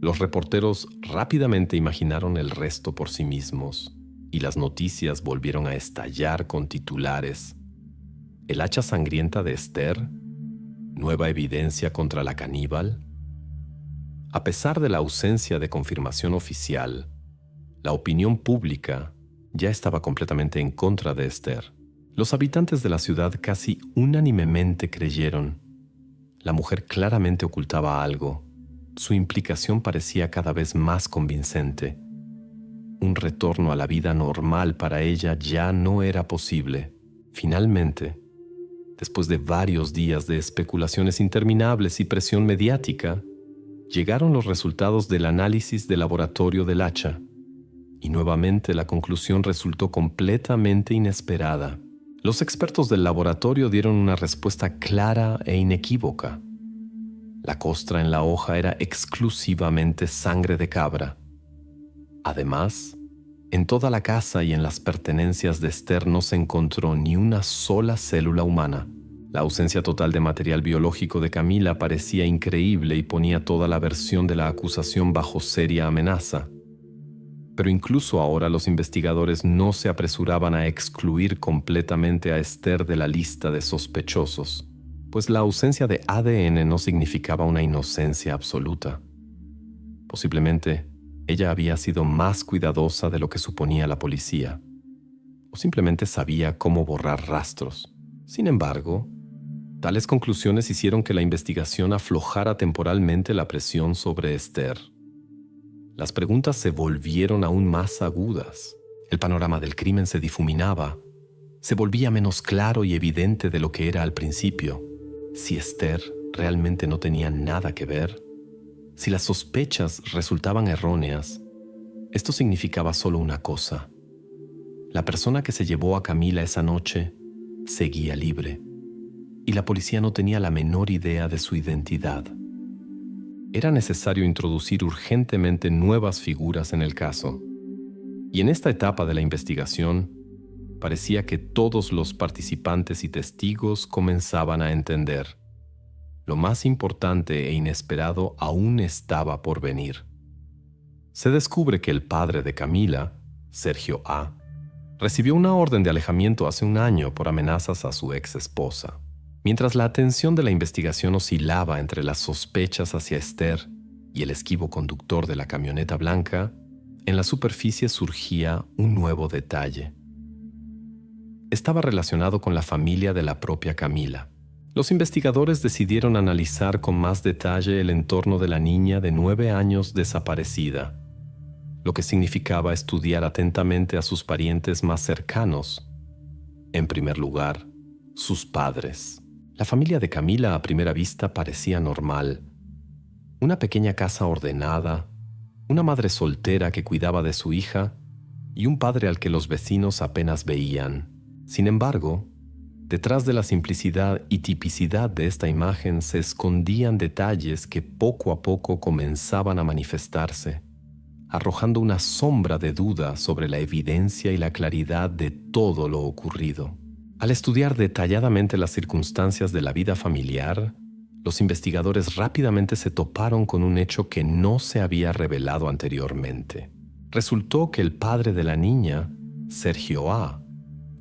A: Los reporteros rápidamente imaginaron el resto por sí mismos, y las noticias volvieron a estallar con titulares: ¿el hacha sangrienta de Esther? ¿Nueva evidencia contra la caníbal? A pesar de la ausencia de confirmación oficial, la opinión pública ya estaba completamente en contra de Esther. Los habitantes de la ciudad casi unánimemente creyeron: la mujer claramente ocultaba algo. Su implicación parecía cada vez más convincente. Un retorno a la vida normal para ella ya no era posible. Finalmente, después de varios días de especulaciones interminables y presión mediática, llegaron los resultados del análisis de laboratorio del hacha, y nuevamente la conclusión resultó completamente inesperada. Los expertos del laboratorio dieron una respuesta clara e inequívoca. La costra en la hoja era exclusivamente sangre de cabra. Además, en toda la casa y en las pertenencias de Esther no se encontró ni una sola célula humana. La ausencia total de material biológico de Camila parecía increíble y ponía toda la versión de la acusación bajo seria amenaza. Pero incluso ahora los investigadores no se apresuraban a excluir completamente a Esther de la lista de sospechosos, pues la ausencia de ADN no significaba una inocencia absoluta. Posiblemente, ella había sido más cuidadosa de lo que suponía la policía, o simplemente sabía cómo borrar rastros. Sin embargo, tales conclusiones hicieron que la investigación aflojara temporalmente la presión sobre Esther. Las preguntas se volvieron aún más agudas. El panorama del crimen se difuminaba. Se volvía menos claro y evidente de lo que era al principio. Si Esther realmente no tenía nada que ver, si las sospechas resultaban erróneas, esto significaba solo una cosa: la persona que se llevó a Camila esa noche seguía libre, y la policía no tenía la menor idea de su identidad. Era necesario introducir urgentemente nuevas figuras en el caso, y en esta etapa de la investigación parecía que todos los participantes y testigos comenzaban a entender: lo más importante e inesperado aún estaba por venir. Se descubre que el padre de Camila, Sergio A., recibió una orden de alejamiento hace un año por amenazas a su ex esposa. Mientras la atención de la investigación oscilaba entre las sospechas hacia Esther y el esquivo conductor de la camioneta blanca, en la superficie surgía un nuevo detalle. Estaba relacionado con la familia de la propia Camila. Los investigadores decidieron analizar con más detalle el entorno de la niña de 9 años desaparecida, lo que significaba estudiar atentamente a sus parientes más cercanos. En primer lugar, sus padres. La familia de Camila a primera vista parecía normal. Una pequeña casa ordenada, una madre soltera que cuidaba de su hija y un padre al que los vecinos apenas veían. Sin embargo, detrás de la simplicidad y tipicidad de esta imagen se escondían detalles que poco a poco comenzaban a manifestarse, arrojando una sombra de duda sobre la evidencia y la claridad de todo lo ocurrido. Al estudiar detalladamente las circunstancias de la vida familiar, los investigadores rápidamente se toparon con un hecho que no se había revelado anteriormente. Resultó que el padre de la niña, Sergio A.,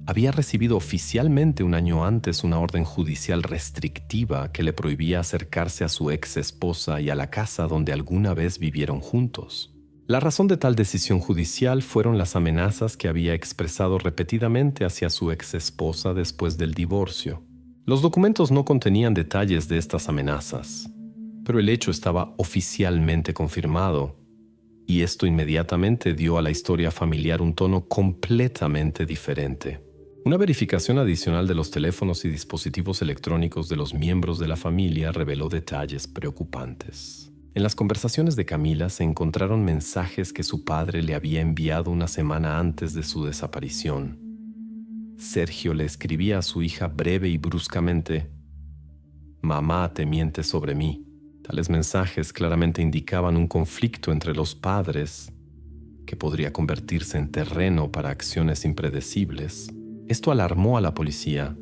A: había recibido oficialmente un año antes una orden judicial restrictiva que le prohibía acercarse a su ex esposa y a la casa donde alguna vez vivieron juntos. La razón de tal decisión judicial fueron las amenazas que había expresado repetidamente hacia su ex esposa después del divorcio. Los documentos no contenían detalles de estas amenazas, pero el hecho estaba oficialmente confirmado, y esto inmediatamente dio a la historia familiar un tono completamente diferente. Una verificación adicional de los teléfonos y dispositivos electrónicos de los miembros de la familia reveló detalles preocupantes. En las conversaciones de Camila se encontraron mensajes que su padre le había enviado una semana antes de su desaparición. Sergio le escribía a su hija breve y bruscamente: «Mamá te miente sobre mí». Tales mensajes claramente indicaban un conflicto entre los padres que podría convertirse en terreno para acciones impredecibles. Esto alarmó a la policía,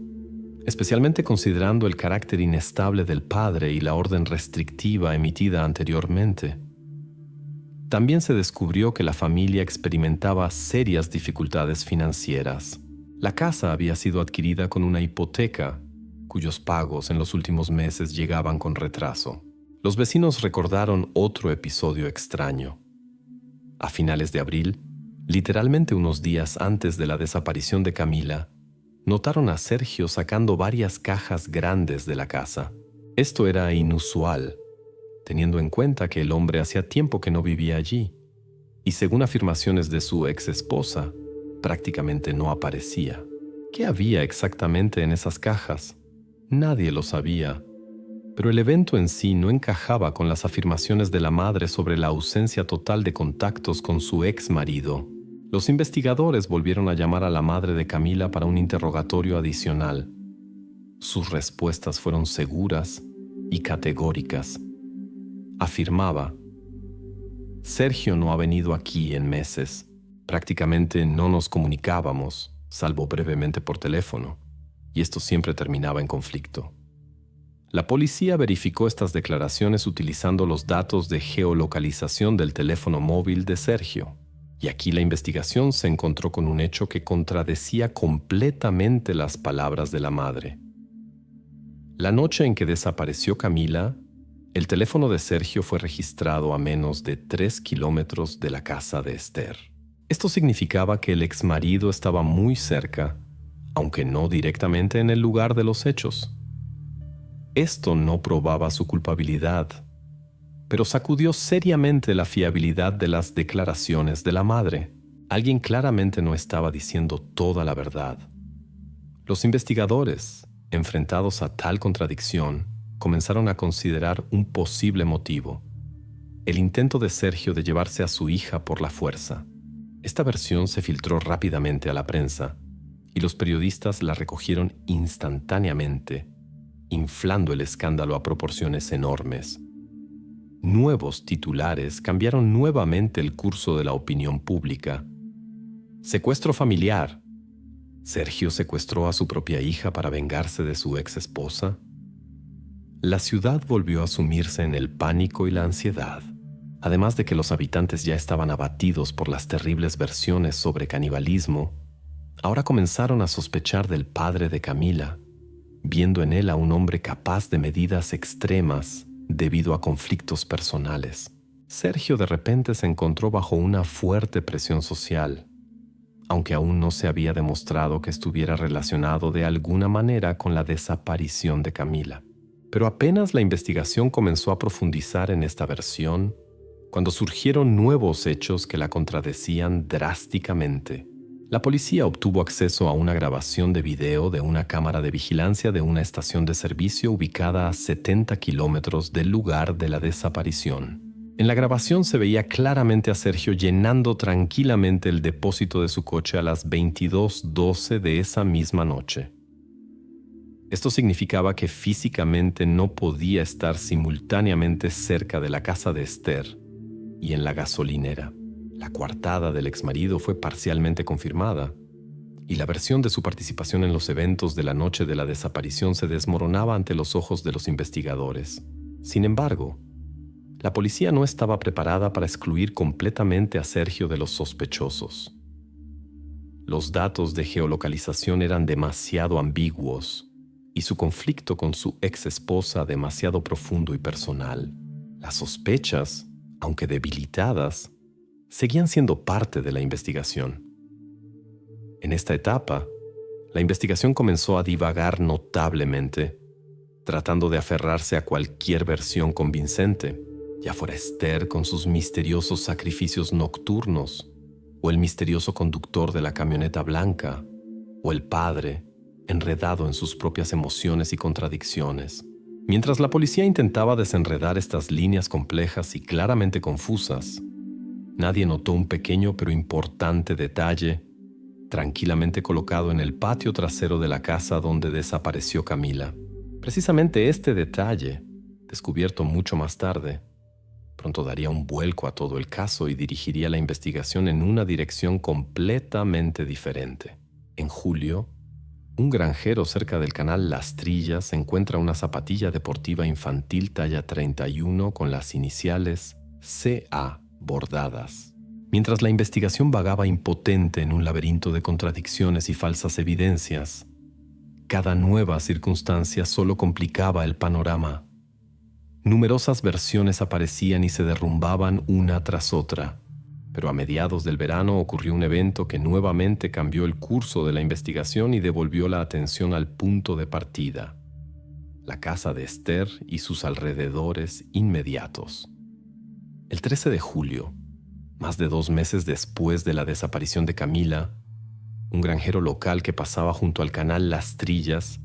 A: especialmente considerando el carácter inestable del padre y la orden restrictiva emitida anteriormente. También se descubrió que la familia experimentaba serias dificultades financieras. La casa había sido adquirida con una hipoteca, cuyos pagos en los últimos meses llegaban con retraso. Los vecinos recordaron otro episodio extraño. A finales de abril, literalmente unos días antes de la desaparición de Camila, notaron a Sergio sacando varias cajas grandes de la casa. Esto era inusual, teniendo en cuenta que el hombre hacía tiempo que no vivía allí, y según afirmaciones de su ex esposa, prácticamente no aparecía. ¿Qué había exactamente en esas cajas? Nadie lo sabía, pero el evento en sí no encajaba con las afirmaciones de la madre sobre la ausencia total de contactos con su ex marido. Los investigadores volvieron a llamar a la madre de Camila para un interrogatorio adicional. Sus respuestas fueron seguras y categóricas. Afirmaba: «Sergio no ha venido aquí en meses. Prácticamente no nos comunicábamos, salvo brevemente por teléfono, y esto siempre terminaba en conflicto». La policía verificó estas declaraciones utilizando los datos de geolocalización del teléfono móvil de Sergio. Y aquí la investigación se encontró con un hecho que contradecía completamente las palabras de la madre. La noche en que desapareció Camila, el teléfono de Sergio fue registrado a menos de 3 kilómetros de la casa de Esther. Esto significaba que el exmarido estaba muy cerca, aunque no directamente en el lugar de los hechos. Esto no probaba su culpabilidad, pero sacudió seriamente la fiabilidad de las declaraciones de la madre. Alguien claramente no estaba diciendo toda la verdad. Los investigadores, enfrentados a tal contradicción, comenzaron a considerar un posible motivo: el intento de Sergio de llevarse a su hija por la fuerza. Esta versión se filtró rápidamente a la prensa, y los periodistas la recogieron instantáneamente, inflando el escándalo a proporciones enormes. Nuevos titulares cambiaron nuevamente el curso de la opinión pública. Secuestro familiar. ¿Sergio secuestró a su propia hija para vengarse de su ex esposa? La ciudad volvió a sumirse en el pánico y la ansiedad, además de que los habitantes ya estaban abatidos por las terribles versiones sobre canibalismo. Ahora comenzaron a sospechar del padre de Camila, viendo en él a un hombre capaz de medidas extremas debido a conflictos personales. Sergio de repente se encontró bajo una fuerte presión social, aunque aún no se había demostrado que estuviera relacionado de alguna manera con la desaparición de Camila. Pero apenas la investigación comenzó a profundizar en esta versión, cuando surgieron nuevos hechos que la contradecían drásticamente. La policía obtuvo acceso a una grabación de video de una cámara de vigilancia de una estación de servicio ubicada a 70 kilómetros del lugar de la desaparición. En la grabación se veía claramente a Sergio llenando tranquilamente el depósito de su coche a las 22:12 de esa misma noche. Esto significaba que físicamente no podía estar simultáneamente cerca de la casa de Esther y en la gasolinera. La coartada del exmarido fue parcialmente confirmada, y la versión de su participación en los eventos de la noche de la desaparición se desmoronaba ante los ojos de los investigadores. Sin embargo, la policía no estaba preparada para excluir completamente a Sergio de los sospechosos. Los datos de geolocalización eran demasiado ambiguos y su conflicto con su ex esposa demasiado profundo y personal. Las sospechas, aunque debilitadas, seguían siendo parte de la investigación. En esta etapa, la investigación comenzó a divagar notablemente, tratando de aferrarse a cualquier versión convincente, ya fuera Esther con sus misteriosos sacrificios nocturnos, o el misterioso conductor de la camioneta blanca, o el padre, enredado en sus propias emociones y contradicciones. Mientras la policía intentaba desenredar estas líneas complejas y claramente confusas, nadie notó un pequeño pero importante detalle tranquilamente colocado en el patio trasero de la casa donde desapareció Camila. Precisamente este detalle, descubierto mucho más tarde, pronto daría un vuelco a todo el caso y dirigiría la investigación en una dirección completamente diferente. En julio, un granjero cerca del canal Las Trillas encuentra una zapatilla deportiva infantil talla 31 con las iniciales CA bordadas. Mientras la investigación vagaba impotente en un laberinto de contradicciones y falsas evidencias, cada nueva circunstancia solo complicaba el panorama. Numerosas versiones aparecían y se derrumbaban una tras otra, pero a mediados del verano ocurrió un evento que nuevamente cambió el curso de la investigación y devolvió la atención al punto de partida: la casa de Esther y sus alrededores inmediatos. El 13 de julio, más de 2 meses después de la desaparición de Camila, un granjero local que pasaba junto al canal Las Trillas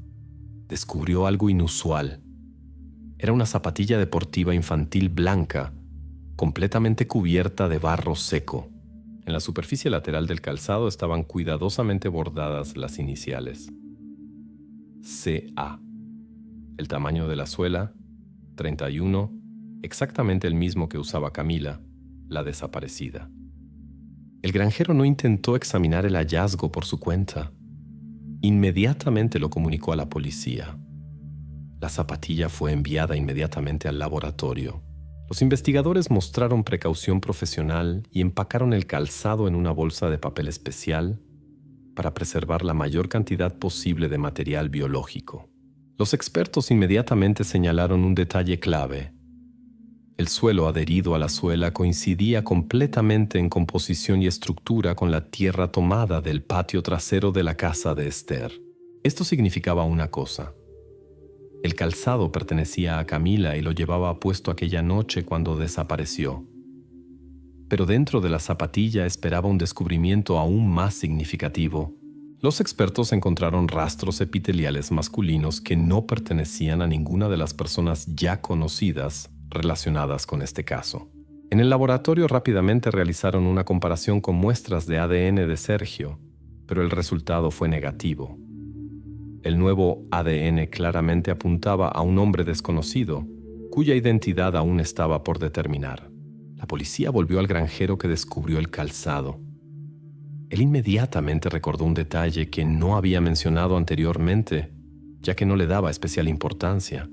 A: descubrió algo inusual. Era una zapatilla deportiva infantil blanca, completamente cubierta de barro seco. En la superficie lateral del calzado estaban cuidadosamente bordadas las iniciales: CA. El tamaño de la suela, 31, exactamente el mismo que usaba Camila, la desaparecida. El granjero no intentó examinar el hallazgo por su cuenta. Inmediatamente lo comunicó a la policía. La zapatilla fue enviada inmediatamente al laboratorio. Los investigadores mostraron precaución profesional y empacaron el calzado en una bolsa de papel especial para preservar la mayor cantidad posible de material biológico. Los expertos inmediatamente señalaron un detalle clave. El suelo adherido a la suela coincidía completamente en composición y estructura con la tierra tomada del patio trasero de la casa de Esther. Esto significaba una cosa: el calzado pertenecía a Camila y lo llevaba puesto aquella noche cuando desapareció. Pero dentro de la zapatilla esperaba un descubrimiento aún más significativo. Los expertos encontraron rastros epiteliales masculinos que no pertenecían a ninguna de las personas ya conocidas relacionadas con este caso. En el laboratorio rápidamente realizaron una comparación con muestras de ADN de Sergio, pero el resultado fue negativo. El nuevo ADN claramente apuntaba a un hombre desconocido, cuya identidad aún estaba por determinar. La policía volvió al granjero que descubrió el calzado. Él inmediatamente recordó un detalle que no había mencionado anteriormente, ya que no le daba especial importancia.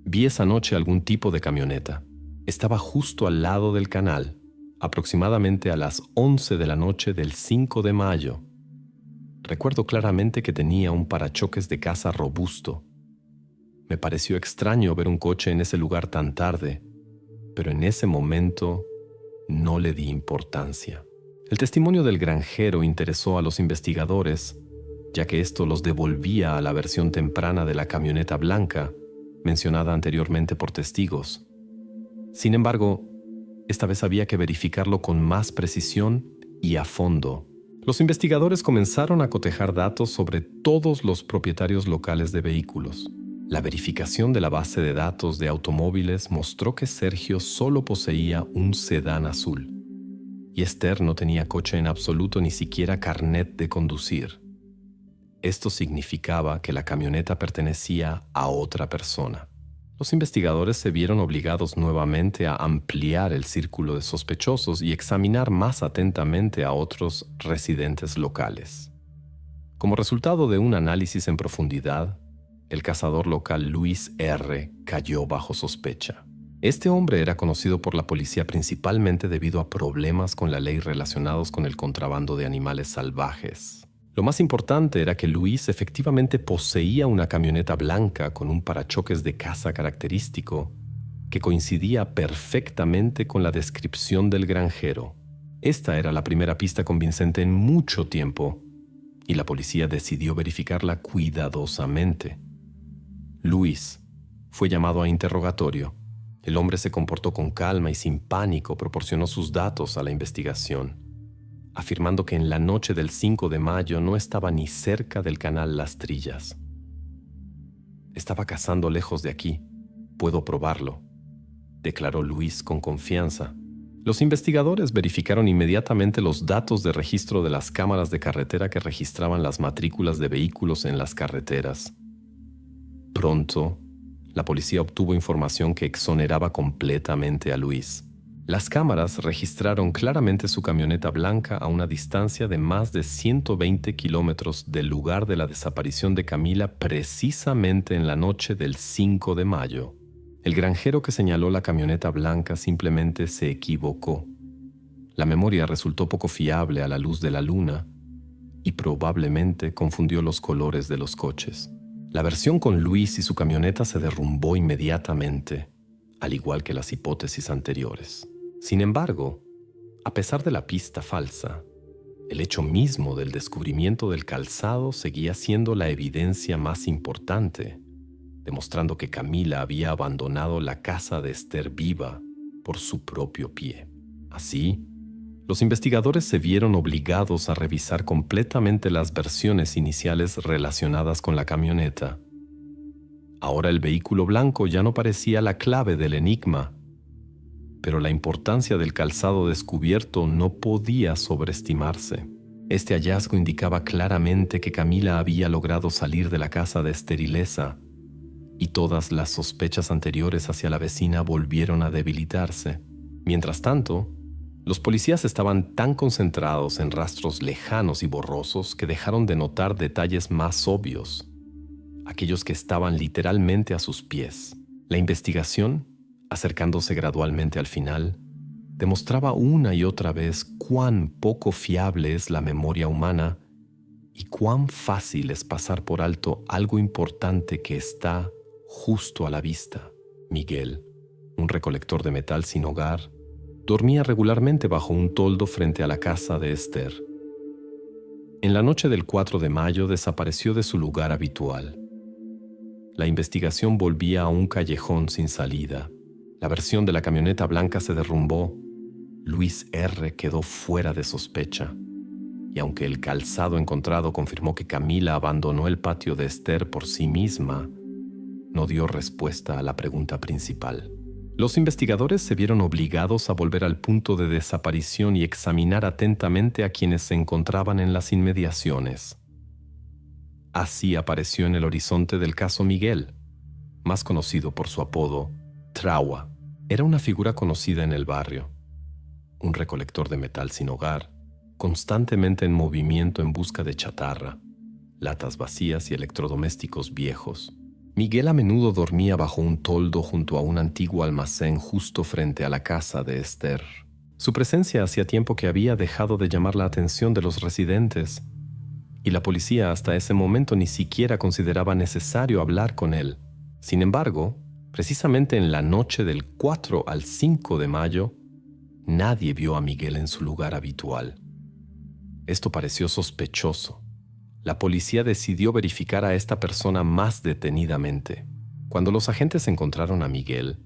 A: Vi esa noche algún tipo de camioneta. Estaba justo al lado del canal, aproximadamente a las 11 de la noche del 5 de mayo. Recuerdo claramente que tenía un parachoques de casa robusto. Me pareció extraño ver un coche en ese lugar tan tarde, pero en ese momento no le di importancia. El testimonio del granjero interesó a los investigadores, ya que esto los devolvía a la versión temprana de la camioneta blanca, mencionada anteriormente por testigos. Sin embargo, esta vez había que verificarlo con más precisión y a fondo. Los investigadores comenzaron a cotejar datos sobre todos los propietarios locales de vehículos. La verificación de la base de datos de automóviles mostró que Sergio solo poseía un sedán azul y Esther no tenía coche en absoluto, ni siquiera carnet de conducir. Esto significaba que la camioneta pertenecía a otra persona. Los investigadores se vieron obligados nuevamente a ampliar el círculo de sospechosos y examinar más atentamente a otros residentes locales. Como resultado de un análisis en profundidad, el cazador local Luis R. cayó bajo sospecha. Este hombre era conocido por la policía principalmente debido a problemas con la ley relacionados con el contrabando de animales salvajes. Lo más importante era que Luis efectivamente poseía una camioneta blanca con un parachoques de caza característico que coincidía perfectamente con la descripción del granjero. Esta era la primera pista convincente en mucho tiempo y la policía decidió verificarla cuidadosamente. Luis fue llamado a interrogatorio. El hombre se comportó con calma y sin pánico proporcionó sus datos a la investigación, afirmando que en la noche del 5 de mayo no estaba ni cerca del canal Las Trillas. «Estaba cazando lejos de aquí, puedo probarlo», declaró Luis con confianza. Los investigadores verificaron inmediatamente los datos de registro de las cámaras de carretera que registraban las matrículas de vehículos en las carreteras. Pronto, la policía obtuvo información que exoneraba completamente a Luis. Las cámaras registraron claramente su camioneta blanca a una distancia de más de 120 kilómetros del lugar de la desaparición de Camila precisamente en la noche del 5 de mayo. El granjero que señaló la camioneta blanca simplemente se equivocó. La memoria resultó poco fiable a la luz de la luna y probablemente confundió los colores de los coches. La versión con Luis y su camioneta se derrumbó inmediatamente, al igual que las hipótesis anteriores. Sin embargo, a pesar de la pista falsa, el hecho mismo del descubrimiento del calzado seguía siendo la evidencia más importante, demostrando que Camila había abandonado la casa de Esther viva por su propio pie. Así, los investigadores se vieron obligados a revisar completamente las versiones iniciales relacionadas con la camioneta. Ahora el vehículo blanco ya no parecía la clave del enigma, pero la importancia del calzado descubierto no podía sobreestimarse. Este hallazgo indicaba claramente que Camila había logrado salir de la casa de Esther ilesa, y todas las sospechas anteriores hacia la vecina volvieron a debilitarse. Mientras tanto, los policías estaban tan concentrados en rastros lejanos y borrosos que dejaron de notar detalles más obvios, aquellos que estaban literalmente a sus pies. La investigación, acercándose gradualmente al final, demostraba una y otra vez cuán poco fiable es la memoria humana y cuán fácil es pasar por alto algo importante que está justo a la vista. Miguel, un recolector de metal sin hogar, dormía regularmente bajo un toldo frente a la casa de Esther. En la noche del 4 de mayo desapareció de su lugar habitual. La investigación volvía a un callejón sin salida. La versión de la camioneta blanca se derrumbó. Luis R. quedó fuera de sospecha. Y aunque el calzado encontrado confirmó que Camila abandonó el patio de Esther por sí misma, no dio respuesta a la pregunta principal. Los investigadores se vieron obligados a volver al punto de desaparición y examinar atentamente a quienes se encontraban en las inmediaciones. Así apareció en el horizonte del caso Miguel, más conocido por su apodo, Traua. Era una figura conocida en el barrio, un recolector de metal sin hogar, constantemente en movimiento en busca de chatarra, latas vacías y electrodomésticos viejos. Miguel a menudo dormía bajo un toldo junto a un antiguo almacén justo frente a la casa de Esther. Su presencia hacía tiempo que había dejado de llamar la atención de los residentes, y la policía hasta ese momento ni siquiera consideraba necesario hablar con él. Sin embargo, precisamente en la noche del 4 al 5 de mayo, nadie vio a Miguel en su lugar habitual. Esto pareció sospechoso. La policía decidió verificar a esta persona más detenidamente. Cuando los agentes encontraron a Miguel,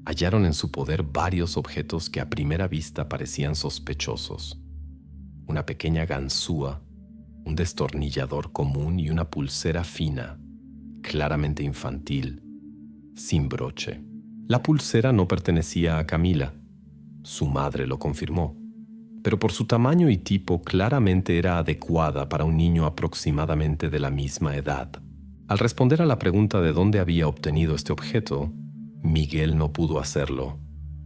A: hallaron en su poder varios objetos que a primera vista parecían sospechosos. Una pequeña ganzúa, un destornillador común y una pulsera fina, claramente infantil, sin broche. La pulsera no pertenecía a Camila. Su madre lo confirmó, pero por su tamaño y tipo claramente era adecuada para un niño aproximadamente de la misma edad. Al responder a la pregunta de dónde había obtenido este objeto, Miguel no pudo hacerlo,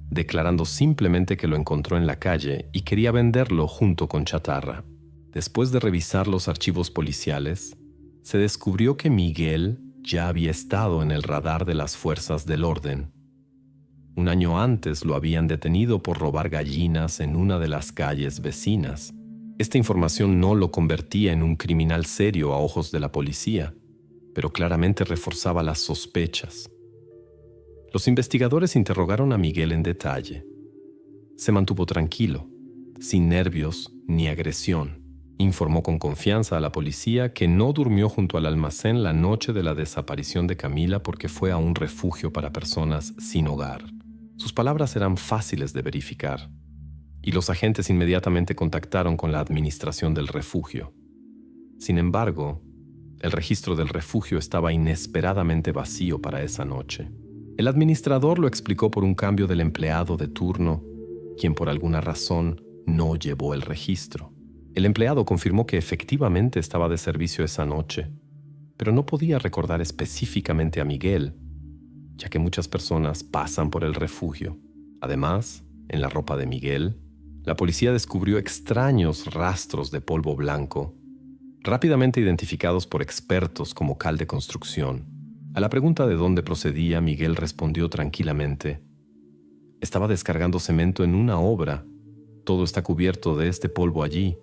A: declarando simplemente que lo encontró en la calle y quería venderlo junto con chatarra. Después de revisar los archivos policiales, se descubrió que Miguel ya había estado en el radar de las fuerzas del orden. Un año antes lo habían detenido por robar gallinas en una de las calles vecinas. Esta información no lo convertía en un criminal serio a ojos de la policía, pero claramente reforzaba las sospechas. Los investigadores interrogaron a Miguel en detalle. Se mantuvo tranquilo, sin nervios ni agresión. Informó con confianza a la policía que no durmió junto al almacén la noche de la desaparición de Camila porque fue a un refugio para personas sin hogar. Sus palabras eran fáciles de verificar, y los agentes inmediatamente contactaron con la administración del refugio. Sin embargo, el registro del refugio estaba inesperadamente vacío para esa noche. El administrador lo explicó por un cambio del empleado de turno, quien por alguna razón no llevó el registro. El empleado confirmó que efectivamente estaba de servicio esa noche, pero no podía recordar específicamente a Miguel, ya que muchas personas pasan por el refugio. Además, en la ropa de Miguel, la policía descubrió extraños rastros de polvo blanco, rápidamente identificados por expertos como cal de construcción. A la pregunta de dónde procedía, Miguel respondió tranquilamente: estaba descargando cemento en una obra. Todo está cubierto de este polvo allí.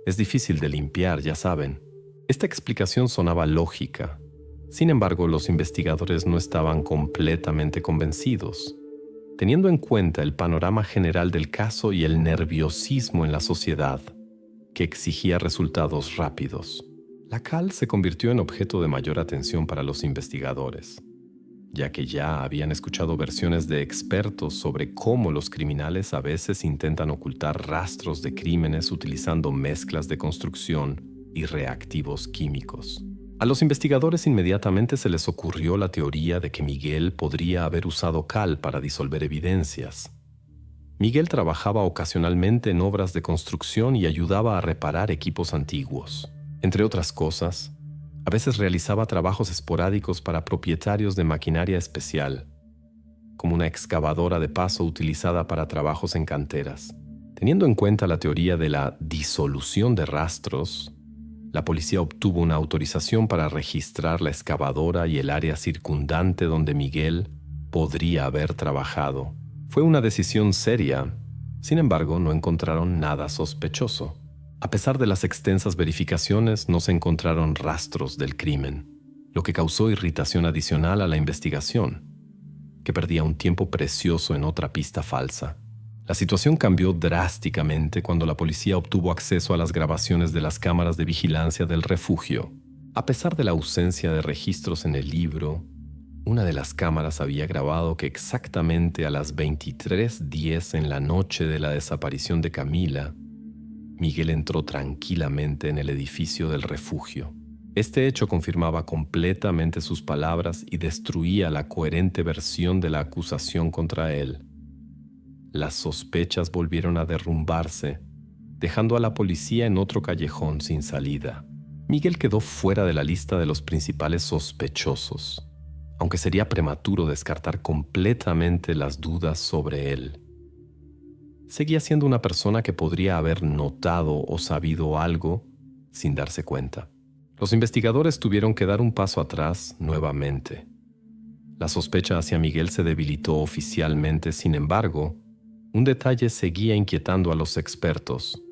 A: Es difícil de limpiar, ya saben. Esta explicación sonaba lógica. Sin embargo, los investigadores no estaban completamente convencidos. Teniendo en cuenta el panorama general del caso y el nerviosismo en la sociedad, que exigía resultados rápidos, la cal se convirtió en objeto de mayor atención para los investigadores, ya que ya habían escuchado versiones de expertos sobre cómo los criminales a veces intentan ocultar rastros de crímenes utilizando mezclas de construcción y reactivos químicos. A los investigadores inmediatamente se les ocurrió la teoría de que Miguel podría haber usado cal para disolver evidencias. Miguel trabajaba ocasionalmente en obras de construcción y ayudaba a reparar equipos antiguos. Entre otras cosas, a veces realizaba trabajos esporádicos para propietarios de maquinaria especial, como una excavadora de paso utilizada para trabajos en canteras. Teniendo en cuenta la teoría de la disolución de rastros, la policía obtuvo una autorización para registrar la excavadora y el área circundante donde Miguel podría haber trabajado. Fue una decisión seria, sin embargo, no encontraron nada sospechoso. A pesar de las extensas verificaciones, no se encontraron rastros del crimen, lo que causó irritación adicional a la investigación, que perdía un tiempo precioso en otra pista falsa. La situación cambió drásticamente cuando la policía obtuvo acceso a las grabaciones de las cámaras de vigilancia del refugio. A pesar de la ausencia de registros en el libro, una de las cámaras había grabado que exactamente a las 23:10 en la noche de la desaparición de Camila, Miguel entró tranquilamente en el edificio del refugio. Este hecho confirmaba completamente sus palabras y destruía la coherente versión de la acusación contra él. Las sospechas volvieron a derrumbarse, dejando a la policía en otro callejón sin salida. Miguel quedó fuera de la lista de los principales sospechosos, aunque sería prematuro descartar completamente las dudas sobre él. Seguía siendo una persona que podría haber notado o sabido algo sin darse cuenta. Los investigadores tuvieron que dar un paso atrás nuevamente. La sospecha hacia Miguel se debilitó oficialmente, sin embargo, un detalle seguía inquietando a los expertos.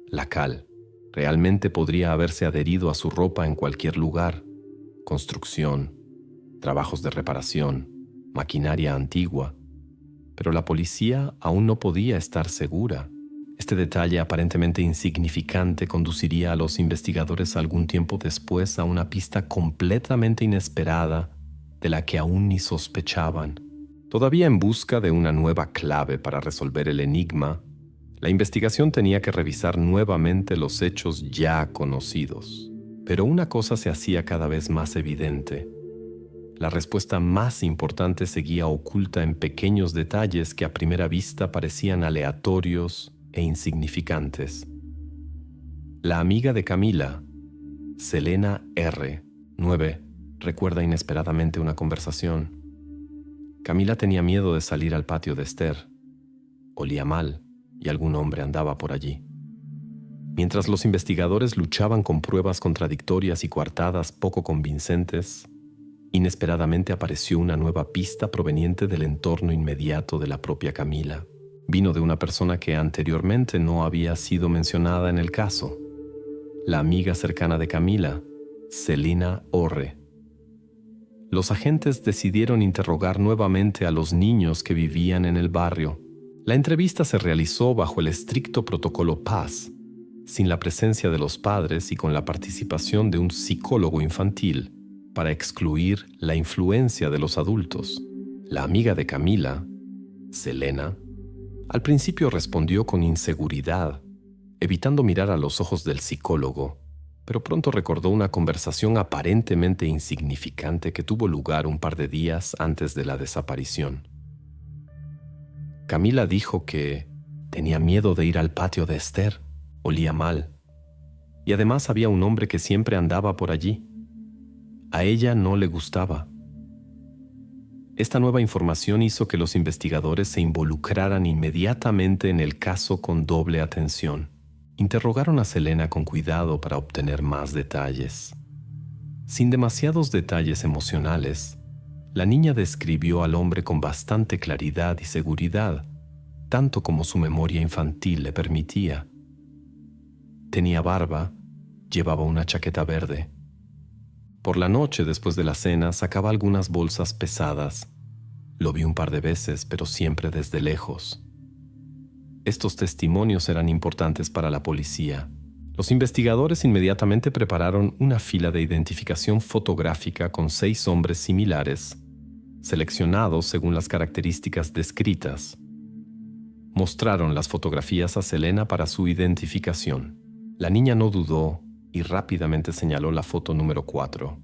A: La cal realmente podría haberse adherido a su ropa en cualquier lugar: construcción, trabajos de reparación, maquinaria antigua. Pero la policía aún no podía estar segura. Este detalle aparentemente insignificante conduciría a los investigadores algún tiempo después a una pista completamente inesperada de la que aún ni sospechaban. Todavía en busca de una nueva clave para resolver el enigma, la investigación tenía que revisar nuevamente los hechos ya conocidos. Pero una cosa se hacía cada vez más evidente. La respuesta más importante seguía oculta en pequeños detalles que a primera vista parecían aleatorios e insignificantes. La amiga de Camila, Selena R., 9, recuerda inesperadamente una conversación. Camila tenía miedo de salir al patio de Esther. Olía mal y algún hombre andaba por allí. Mientras los investigadores luchaban con pruebas contradictorias y coartadas poco convincentes, inesperadamente apareció una nueva pista proveniente del entorno inmediato de la propia Camila. Vino de una persona que anteriormente no había sido mencionada en el caso, la amiga cercana de Camila, Selena Orre. Los agentes decidieron interrogar nuevamente a los niños que vivían en el barrio. La entrevista se realizó bajo el estricto protocolo Paz, sin la presencia de los padres y con la participación de un psicólogo infantil, para excluir la influencia de los adultos. La amiga de Camila, Selena, al principio respondió con inseguridad, evitando mirar a los ojos del psicólogo, pero pronto recordó una conversación aparentemente insignificante que tuvo lugar un par de días antes de la desaparición. Camila dijo que tenía miedo de ir al patio de Esther, olía mal, y además había un hombre que siempre andaba por allí. A ella no le gustaba. Esta nueva información hizo que los investigadores se involucraran inmediatamente en el caso con doble atención. Interrogaron a Selena con cuidado para obtener más detalles. Sin demasiados detalles emocionales, la niña describió al hombre con bastante claridad y seguridad, tanto como su memoria infantil le permitía. Tenía barba, llevaba una chaqueta verde. Por la noche, después de la cena, sacaba algunas bolsas pesadas. Lo vi un par de veces, pero siempre desde lejos. Estos testimonios eran importantes para la policía. Los investigadores inmediatamente prepararon una fila de identificación fotográfica con 6 hombres similares, seleccionados según las características descritas. Mostraron las fotografías a Selena para su identificación. La niña no dudó y rápidamente señaló la foto número 4.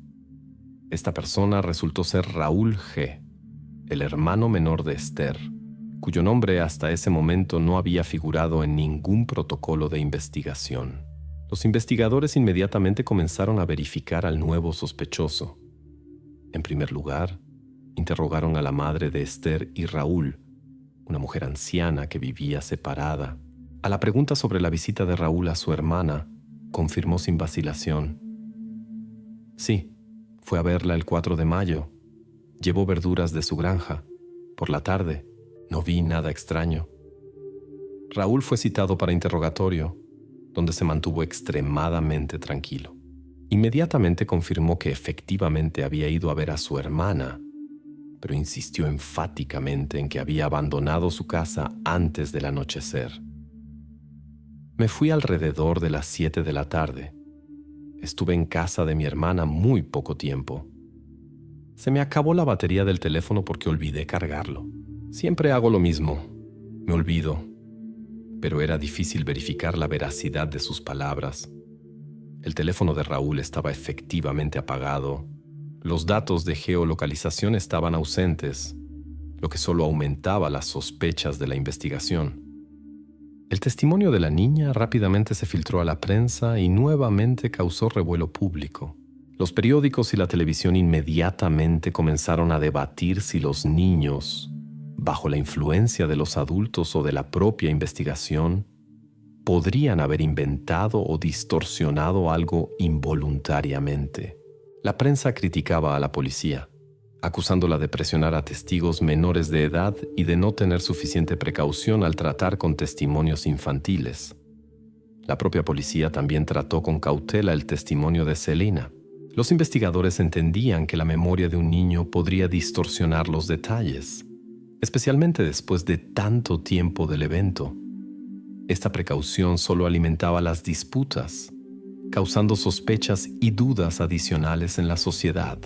A: Esta persona resultó ser Raúl G., el hermano menor de Esther, cuyo nombre hasta ese momento no había figurado en ningún protocolo de investigación. Los investigadores inmediatamente comenzaron a verificar al nuevo sospechoso. En primer lugar, interrogaron a la madre de Esther y Raúl, una mujer anciana que vivía separada. A la pregunta sobre la visita de Raúl a su hermana, confirmó sin vacilación. Sí, fue a verla el 4 de mayo. Llevó verduras de su granja. Por la tarde, no vi nada extraño. Raúl fue citado para interrogatorio, donde se mantuvo extremadamente tranquilo. Inmediatamente confirmó que efectivamente había ido a ver a su hermana, pero insistió enfáticamente en que había abandonado su casa antes del anochecer. Me fui alrededor de las 7 de la tarde. Estuve en casa de mi hermana muy poco tiempo. Se me acabó la batería del teléfono porque olvidé cargarlo. Siempre hago lo mismo. Me olvido. Pero era difícil verificar la veracidad de sus palabras. El teléfono de Raúl estaba efectivamente apagado. Los datos de geolocalización estaban ausentes, lo que solo aumentaba las sospechas de la investigación. El testimonio de la niña rápidamente se filtró a la prensa y nuevamente causó revuelo público. Los periódicos y la televisión inmediatamente comenzaron a debatir si los niños, bajo la influencia de los adultos o de la propia investigación, podrían haber inventado o distorsionado algo involuntariamente. La prensa criticaba a la policía, acusándola de presionar a testigos menores de edad y de no tener suficiente precaución al tratar con testimonios infantiles. La propia policía también trató con cautela el testimonio de Selena. Los investigadores entendían que la memoria de un niño podría distorsionar los detalles, especialmente después de tanto tiempo del evento. Esta precaución solo alimentaba las disputas, causando sospechas y dudas adicionales en la sociedad.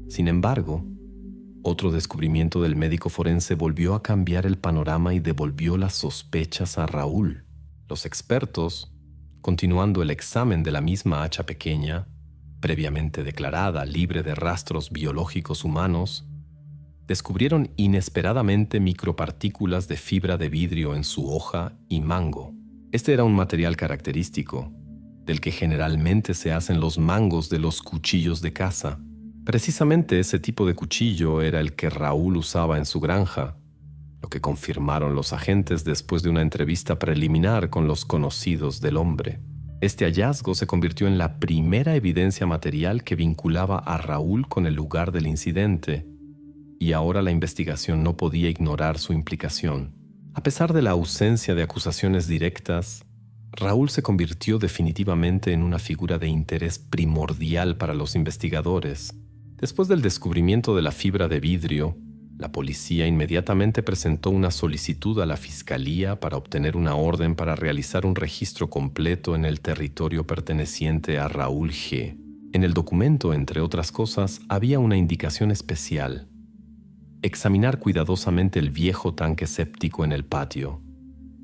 A: Sin embargo, otro descubrimiento del médico forense volvió a cambiar el panorama y devolvió las sospechas a Raúl. Los expertos, continuando el examen de la misma hacha pequeña, previamente declarada libre de rastros biológicos humanos, descubrieron inesperadamente micropartículas de fibra de vidrio en su hoja y mango. Este era un material característico, del que generalmente se hacen los mangos de los cuchillos de caza. Precisamente ese tipo de cuchillo era el que Raúl usaba en su granja, lo que confirmaron los agentes después de una entrevista preliminar con los conocidos del hombre. Este hallazgo se convirtió en la primera evidencia material que vinculaba a Raúl con el lugar del incidente, y ahora la investigación no podía ignorar su implicación. A pesar de la ausencia de acusaciones directas, Raúl se convirtió definitivamente en una figura de interés primordial para los investigadores. Después del descubrimiento de la fibra de vidrio, la policía inmediatamente presentó una solicitud a la Fiscalía para obtener una orden para realizar un registro completo en el territorio perteneciente a Raúl G. En el documento, entre otras cosas, había una indicación especial: examinar cuidadosamente el viejo tanque séptico en el patio,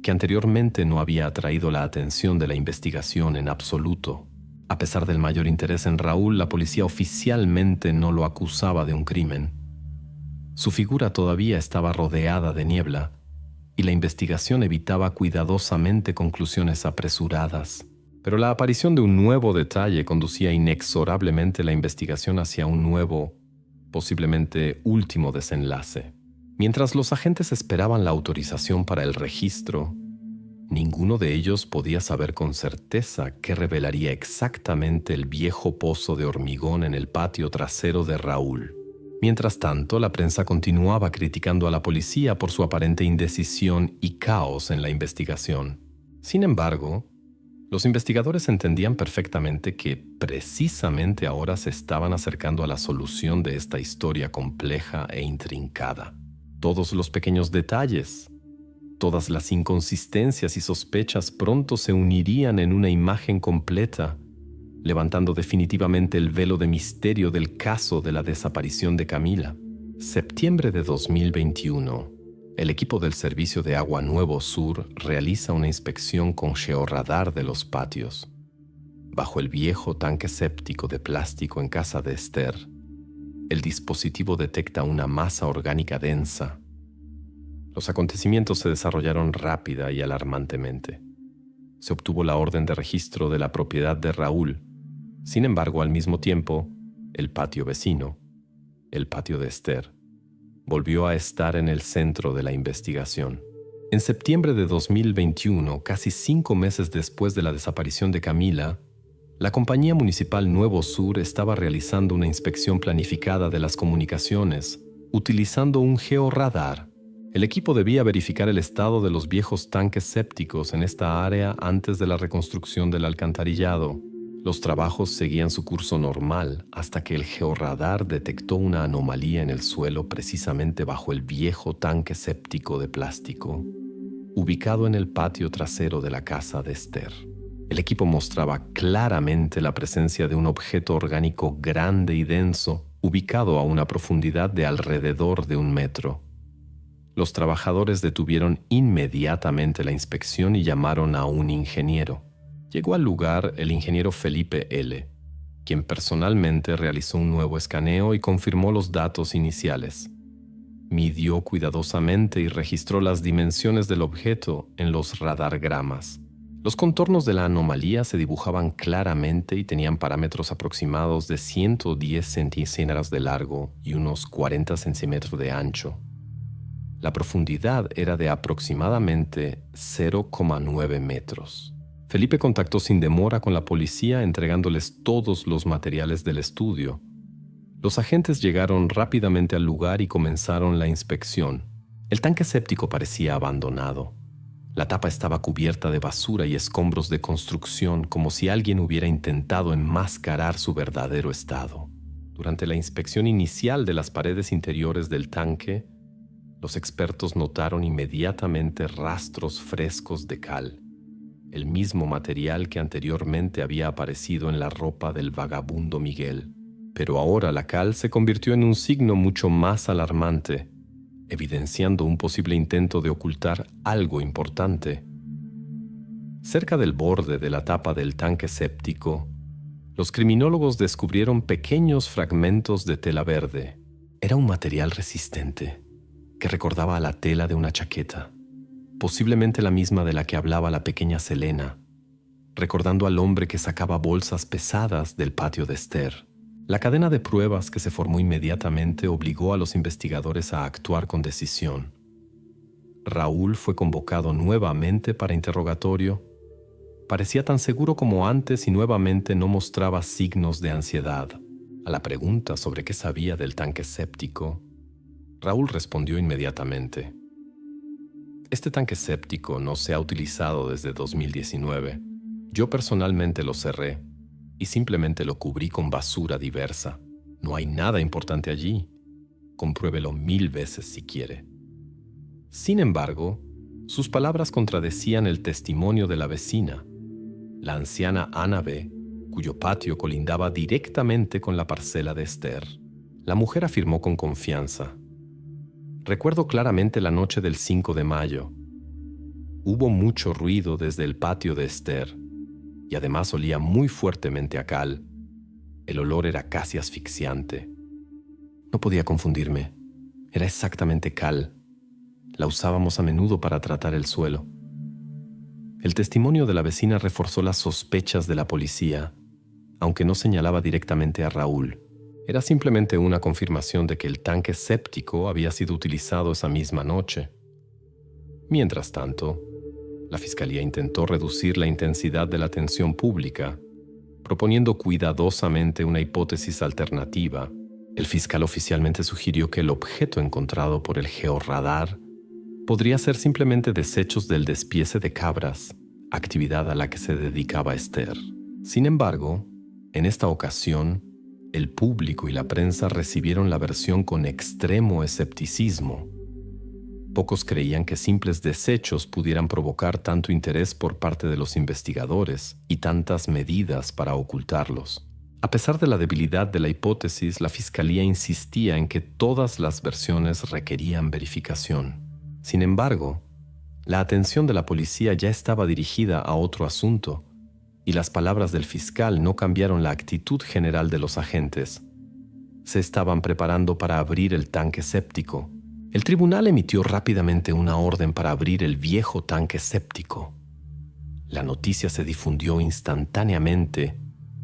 A: que anteriormente no había atraído la atención de la investigación en absoluto. A pesar del mayor interés en Raúl, la policía oficialmente no lo acusaba de un crimen. Su figura todavía estaba rodeada de niebla, y la investigación evitaba cuidadosamente conclusiones apresuradas. Pero la aparición de un nuevo detalle conducía inexorablemente la investigación hacia un nuevo, posiblemente último desenlace. Mientras los agentes esperaban la autorización para el registro, ninguno de ellos podía saber con certeza qué revelaría exactamente el viejo pozo de hormigón en el patio trasero de Raúl. Mientras tanto, la prensa continuaba criticando a la policía por su aparente indecisión y caos en la investigación. Sin embargo, los investigadores entendían perfectamente que precisamente ahora se estaban acercando a la solución de esta historia compleja e intrincada. Todos los pequeños detalles, todas las inconsistencias y sospechas pronto se unirían en una imagen completa, levantando definitivamente el velo de misterio del caso de la desaparición de Camila. Septiembre de 2021. El equipo del Servicio de Agua Nuevo Sur realiza una inspección con georradar de los patios. Bajo el viejo tanque séptico de plástico en casa de Esther, el dispositivo detecta una masa orgánica densa. Los acontecimientos se desarrollaron rápida y alarmantemente. Se obtuvo la orden de registro de la propiedad de Raúl. Sin embargo, al mismo tiempo, el patio vecino, el patio de Esther, volvió a estar en el centro de la investigación. En septiembre de 2021, casi 5 meses después de la desaparición de Camila, la Compañía Municipal Nuevo Sur estaba realizando una inspección planificada de las comunicaciones, utilizando un georradar. El equipo debía verificar el estado de los viejos tanques sépticos en esta área antes de la reconstrucción del alcantarillado. Los trabajos seguían su curso normal hasta que el georradar detectó una anomalía en el suelo precisamente bajo el viejo tanque séptico de plástico, ubicado en el patio trasero de la casa de Esther. El equipo mostraba claramente la presencia de un objeto orgánico grande y denso, ubicado a una profundidad de alrededor de 1 metro. Los trabajadores detuvieron inmediatamente la inspección y llamaron a un ingeniero. Llegó al lugar el ingeniero Felipe L., quien personalmente realizó un nuevo escaneo y confirmó los datos iniciales. Midió cuidadosamente y registró las dimensiones del objeto en los radargramas. Los contornos de la anomalía se dibujaban claramente y tenían parámetros aproximados de 110 centímetros de largo y unos 40 centímetros de ancho. La profundidad era de aproximadamente 0,9 metros. Felipe contactó sin demora con la policía entregándoles todos los materiales del estudio. Los agentes llegaron rápidamente al lugar y comenzaron la inspección. El tanque séptico parecía abandonado. La tapa estaba cubierta de basura y escombros de construcción, como si alguien hubiera intentado enmascarar su verdadero estado. Durante la inspección inicial de las paredes interiores del tanque, los expertos notaron inmediatamente rastros frescos de cal, el mismo material que anteriormente había aparecido en la ropa del vagabundo Miguel. Pero ahora la cal se convirtió en un signo mucho más alarmante, evidenciando un posible intento de ocultar algo importante. Cerca del borde de la tapa del tanque séptico, Los criminólogos descubrieron pequeños fragmentos de tela verde. Era un material resistente que recordaba a la tela de una chaqueta, posiblemente la misma de la que hablaba la pequeña Selena, recordando al hombre que sacaba bolsas pesadas del patio de Esther. La cadena de pruebas que se formó inmediatamente obligó a los investigadores a actuar con decisión. Raúl fue convocado nuevamente para interrogatorio. Parecía tan seguro como antes y nuevamente no mostraba signos de ansiedad. A la pregunta sobre qué sabía del tanque séptico, Raúl respondió inmediatamente: este tanque séptico no se ha utilizado desde 2019. Yo personalmente lo cerré y simplemente lo cubrí con basura diversa. No hay nada importante allí. Compruébelo 1000 veces si quiere. Sin embargo, sus palabras contradecían el testimonio de la vecina, la anciana Ana B., cuyo patio colindaba directamente con la parcela de Esther. La mujer afirmó con confianza: recuerdo claramente la noche del 5 de mayo. Hubo mucho ruido desde el patio de Esther y además olía muy fuertemente a cal. El olor era casi asfixiante. No podía confundirme. Era exactamente cal. La usábamos a menudo para tratar el suelo. El testimonio de la vecina reforzó las sospechas de la policía, aunque no señalaba directamente a Raúl. Era simplemente una confirmación de que el tanque séptico había sido utilizado esa misma noche. Mientras tanto, la fiscalía intentó reducir la intensidad de la atención pública, proponiendo cuidadosamente una hipótesis alternativa. El fiscal oficialmente sugirió que el objeto encontrado por el georradar podría ser simplemente desechos del despiece de cabras, actividad a la que se dedicaba Esther. Sin embargo, en esta ocasión, el público y la prensa recibieron la versión con extremo escepticismo. Pocos creían que simples desechos pudieran provocar tanto interés por parte de los investigadores y tantas medidas para ocultarlos. A pesar de la debilidad de la hipótesis, la fiscalía insistía en que todas las versiones requerían verificación. Sin embargo, la atención de la policía ya estaba dirigida a otro asunto, y las palabras del fiscal no cambiaron la actitud general de los agentes. Se estaban preparando para abrir el tanque séptico. El tribunal emitió rápidamente una orden para abrir el viejo tanque séptico. La noticia se difundió instantáneamente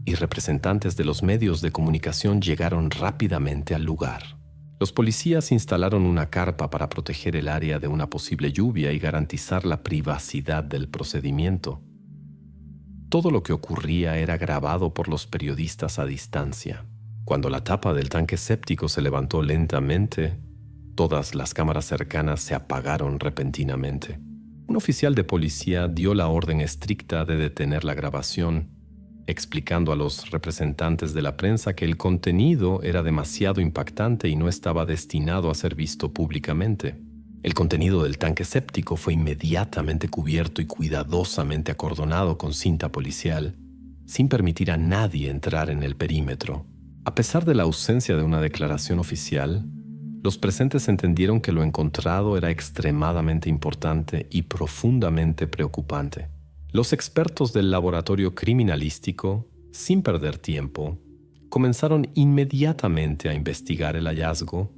A: y representantes de los medios de comunicación llegaron rápidamente al lugar. Los policías instalaron una carpa para proteger el área de una posible lluvia y garantizar la privacidad del procedimiento. Todo lo que ocurría era grabado por los periodistas a distancia. Cuando la tapa del tanque séptico se levantó lentamente, todas las cámaras cercanas se apagaron repentinamente. Un oficial de policía dio la orden estricta de detener la grabación, explicando a los representantes de la prensa que el contenido era demasiado impactante y no estaba destinado a ser visto públicamente. El contenido del tanque séptico fue inmediatamente cubierto y cuidadosamente acordonado con cinta policial, sin permitir a nadie entrar en el perímetro. A pesar de la ausencia de una declaración oficial, los presentes entendieron que lo encontrado era extremadamente importante y profundamente preocupante. Los expertos del laboratorio criminalístico, sin perder tiempo, comenzaron inmediatamente a investigar el hallazgo.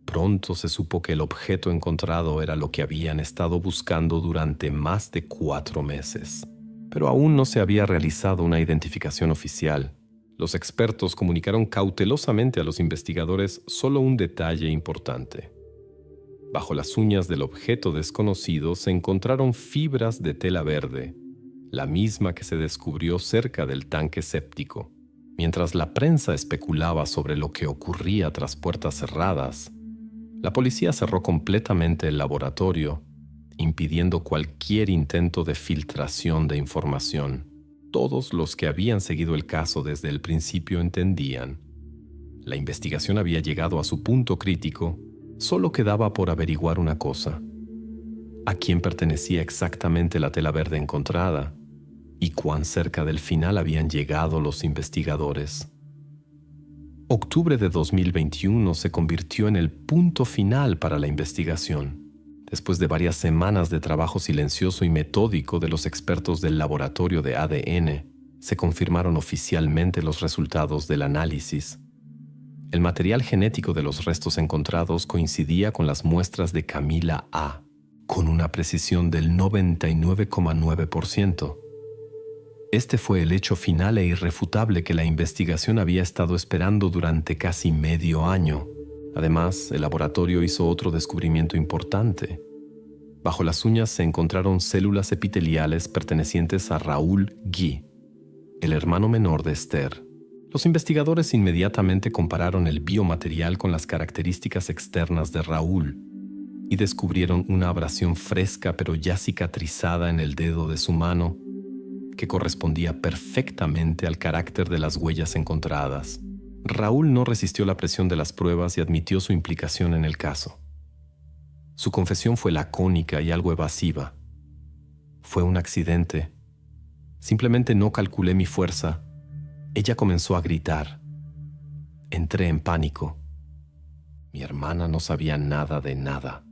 A: Pronto se supo que el objeto encontrado era lo que habían estado buscando durante más de 4 meses. Pero aún no se había realizado una identificación oficial. Los expertos comunicaron cautelosamente a los investigadores solo un detalle importante. Bajo las uñas del objeto desconocido se encontraron fibras de tela verde, la misma que se descubrió cerca del tanque séptico. Mientras la prensa especulaba sobre lo que ocurría tras puertas cerradas, la policía cerró completamente el laboratorio, impidiendo cualquier intento de filtración de información. Todos los que habían seguido el caso desde el principio entendían. La investigación había llegado a su punto crítico. Solo quedaba por averiguar una cosa: ¿a quién pertenecía exactamente la tela verde encontrada? ¿Y cuán cerca del final habían llegado los investigadores? Octubre de 2021 se convirtió en el punto final para la investigación. Después de varias semanas de trabajo silencioso y metódico de los expertos del laboratorio de ADN, se confirmaron oficialmente los resultados del análisis. El material genético de los restos encontrados coincidía con las muestras de Camila A., con una precisión del 99,9%. Este fue el hecho final e irrefutable que la investigación había estado esperando durante casi medio año. Además, el laboratorio hizo otro descubrimiento importante. Bajo las uñas se encontraron células epiteliales pertenecientes a Raúl Guy, el hermano menor de Esther. Los investigadores inmediatamente compararon el biomaterial con las características externas de Raúl y descubrieron una abrasión fresca pero ya cicatrizada en el dedo de su mano que correspondía perfectamente al carácter de las huellas encontradas. Raúl no resistió la presión de las pruebas y admitió su implicación en el caso. Su confesión fue lacónica y algo evasiva. Fue un accidente. Simplemente no calculé mi fuerza. Ella comenzó a gritar. Entré en pánico. Mi hermana no sabía nada de nada.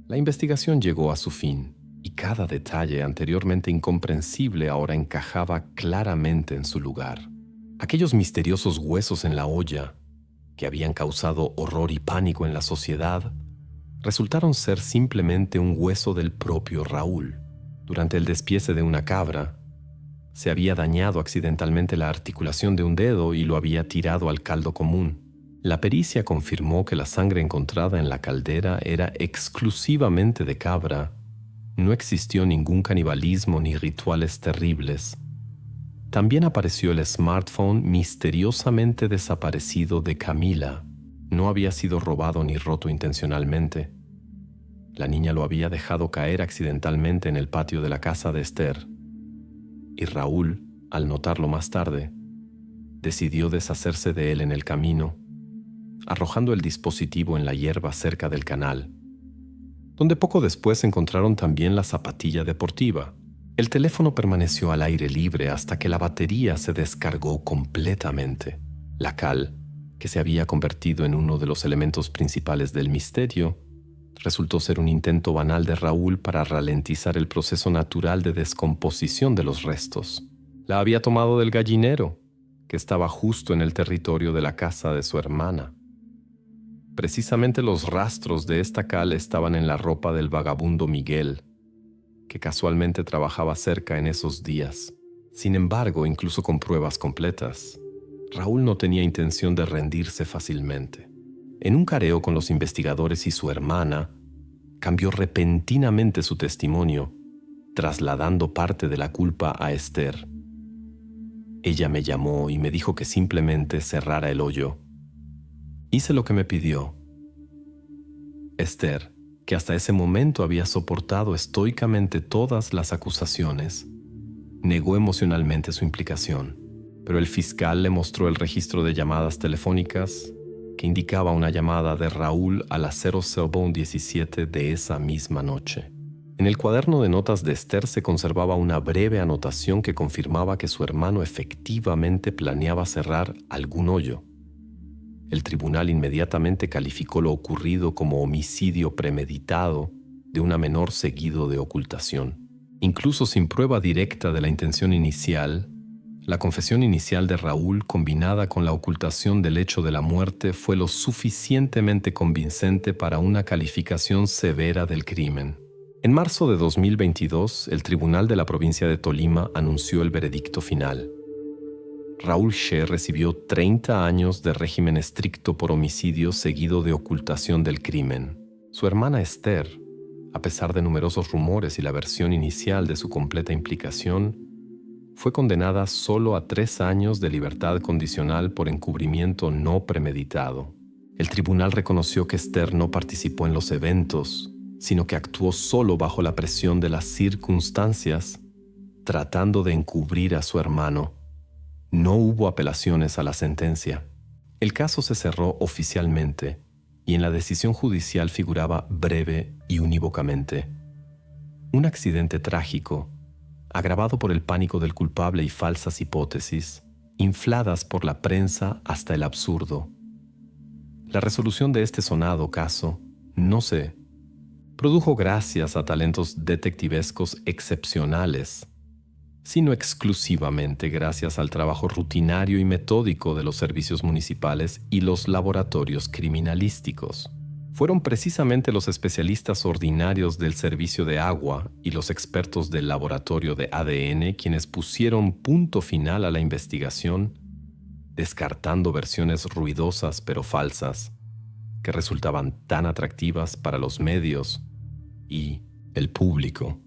A: La investigación llegó a su fin y cada detalle anteriormente incomprensible ahora encajaba claramente en su lugar. Aquellos misteriosos huesos en la olla, que habían causado horror y pánico en la sociedad, resultaron ser simplemente un hueso del propio Raúl. Durante el despiece de una cabra, se había dañado accidentalmente la articulación de un dedo y lo había tirado al caldo común. La pericia confirmó que la sangre encontrada en la caldera era exclusivamente de cabra. No existió ningún canibalismo ni rituales terribles. También apareció el smartphone misteriosamente desaparecido de Camila. No había sido robado ni roto intencionalmente. La niña lo había dejado caer accidentalmente en el patio de la casa de Esther. Y Raúl, al notarlo más tarde, decidió deshacerse de él en el camino, arrojando el dispositivo en la hierba cerca del canal, donde poco después encontraron también la zapatilla deportiva. El teléfono permaneció al aire libre hasta que la batería se descargó completamente. La cal, que se había convertido en uno de los elementos principales del misterio, resultó ser un intento banal de Raúl para ralentizar el proceso natural de descomposición de los restos. La había tomado del gallinero, que estaba justo en el territorio de la casa de su hermana. Precisamente los rastros de esta cal estaban en la ropa del vagabundo Miguel, que casualmente trabajaba cerca en esos días. Sin embargo, incluso con pruebas completas, Raúl no tenía intención de rendirse fácilmente. En un careo con los investigadores y su hermana, cambió repentinamente su testimonio, trasladando parte de la culpa a Esther. Ella me llamó y me dijo que simplemente cerrara el hoyo. Hice lo que me pidió. Esther, que hasta ese momento había soportado estoicamente todas las acusaciones, negó emocionalmente su implicación, pero el fiscal le mostró el registro de llamadas telefónicas que indicaba una llamada de Raúl a las 00:17 de esa misma noche. En el cuaderno de notas de Esther se conservaba una breve anotación que confirmaba que su hermano efectivamente planeaba cerrar algún hoyo. El tribunal inmediatamente calificó lo ocurrido como homicidio premeditado de una menor seguido de ocultación. Incluso sin prueba directa de la intención inicial, la confesión inicial de Raúl, combinada con la ocultación del hecho de la muerte, fue lo suficientemente convincente para una calificación severa del crimen. En marzo de 2022, el Tribunal de la Provincia de Tolima anunció el veredicto final. Raúl Shea recibió 30 años de régimen estricto por homicidio seguido de ocultación del crimen. Su hermana Esther, a pesar de numerosos rumores y la versión inicial de su completa implicación, fue condenada solo a 3 años de libertad condicional por encubrimiento no premeditado. El tribunal reconoció que Esther no participó en los eventos, sino que actuó solo bajo la presión de las circunstancias, tratando de encubrir a su hermano. No hubo apelaciones a la sentencia. El caso se cerró oficialmente y en la decisión judicial figuraba breve y unívocamente: un accidente trágico, agravado por el pánico del culpable y falsas hipótesis, infladas por la prensa hasta el absurdo. La resolución de este sonado caso, no se produjo gracias a talentos detectivescos excepcionales, sino exclusivamente gracias al trabajo rutinario y metódico de los servicios municipales y los laboratorios criminalísticos. Fueron precisamente los especialistas ordinarios del servicio de agua y los expertos del laboratorio de ADN quienes pusieron punto final a la investigación, descartando versiones ruidosas pero falsas, que resultaban tan atractivas para los medios y el público.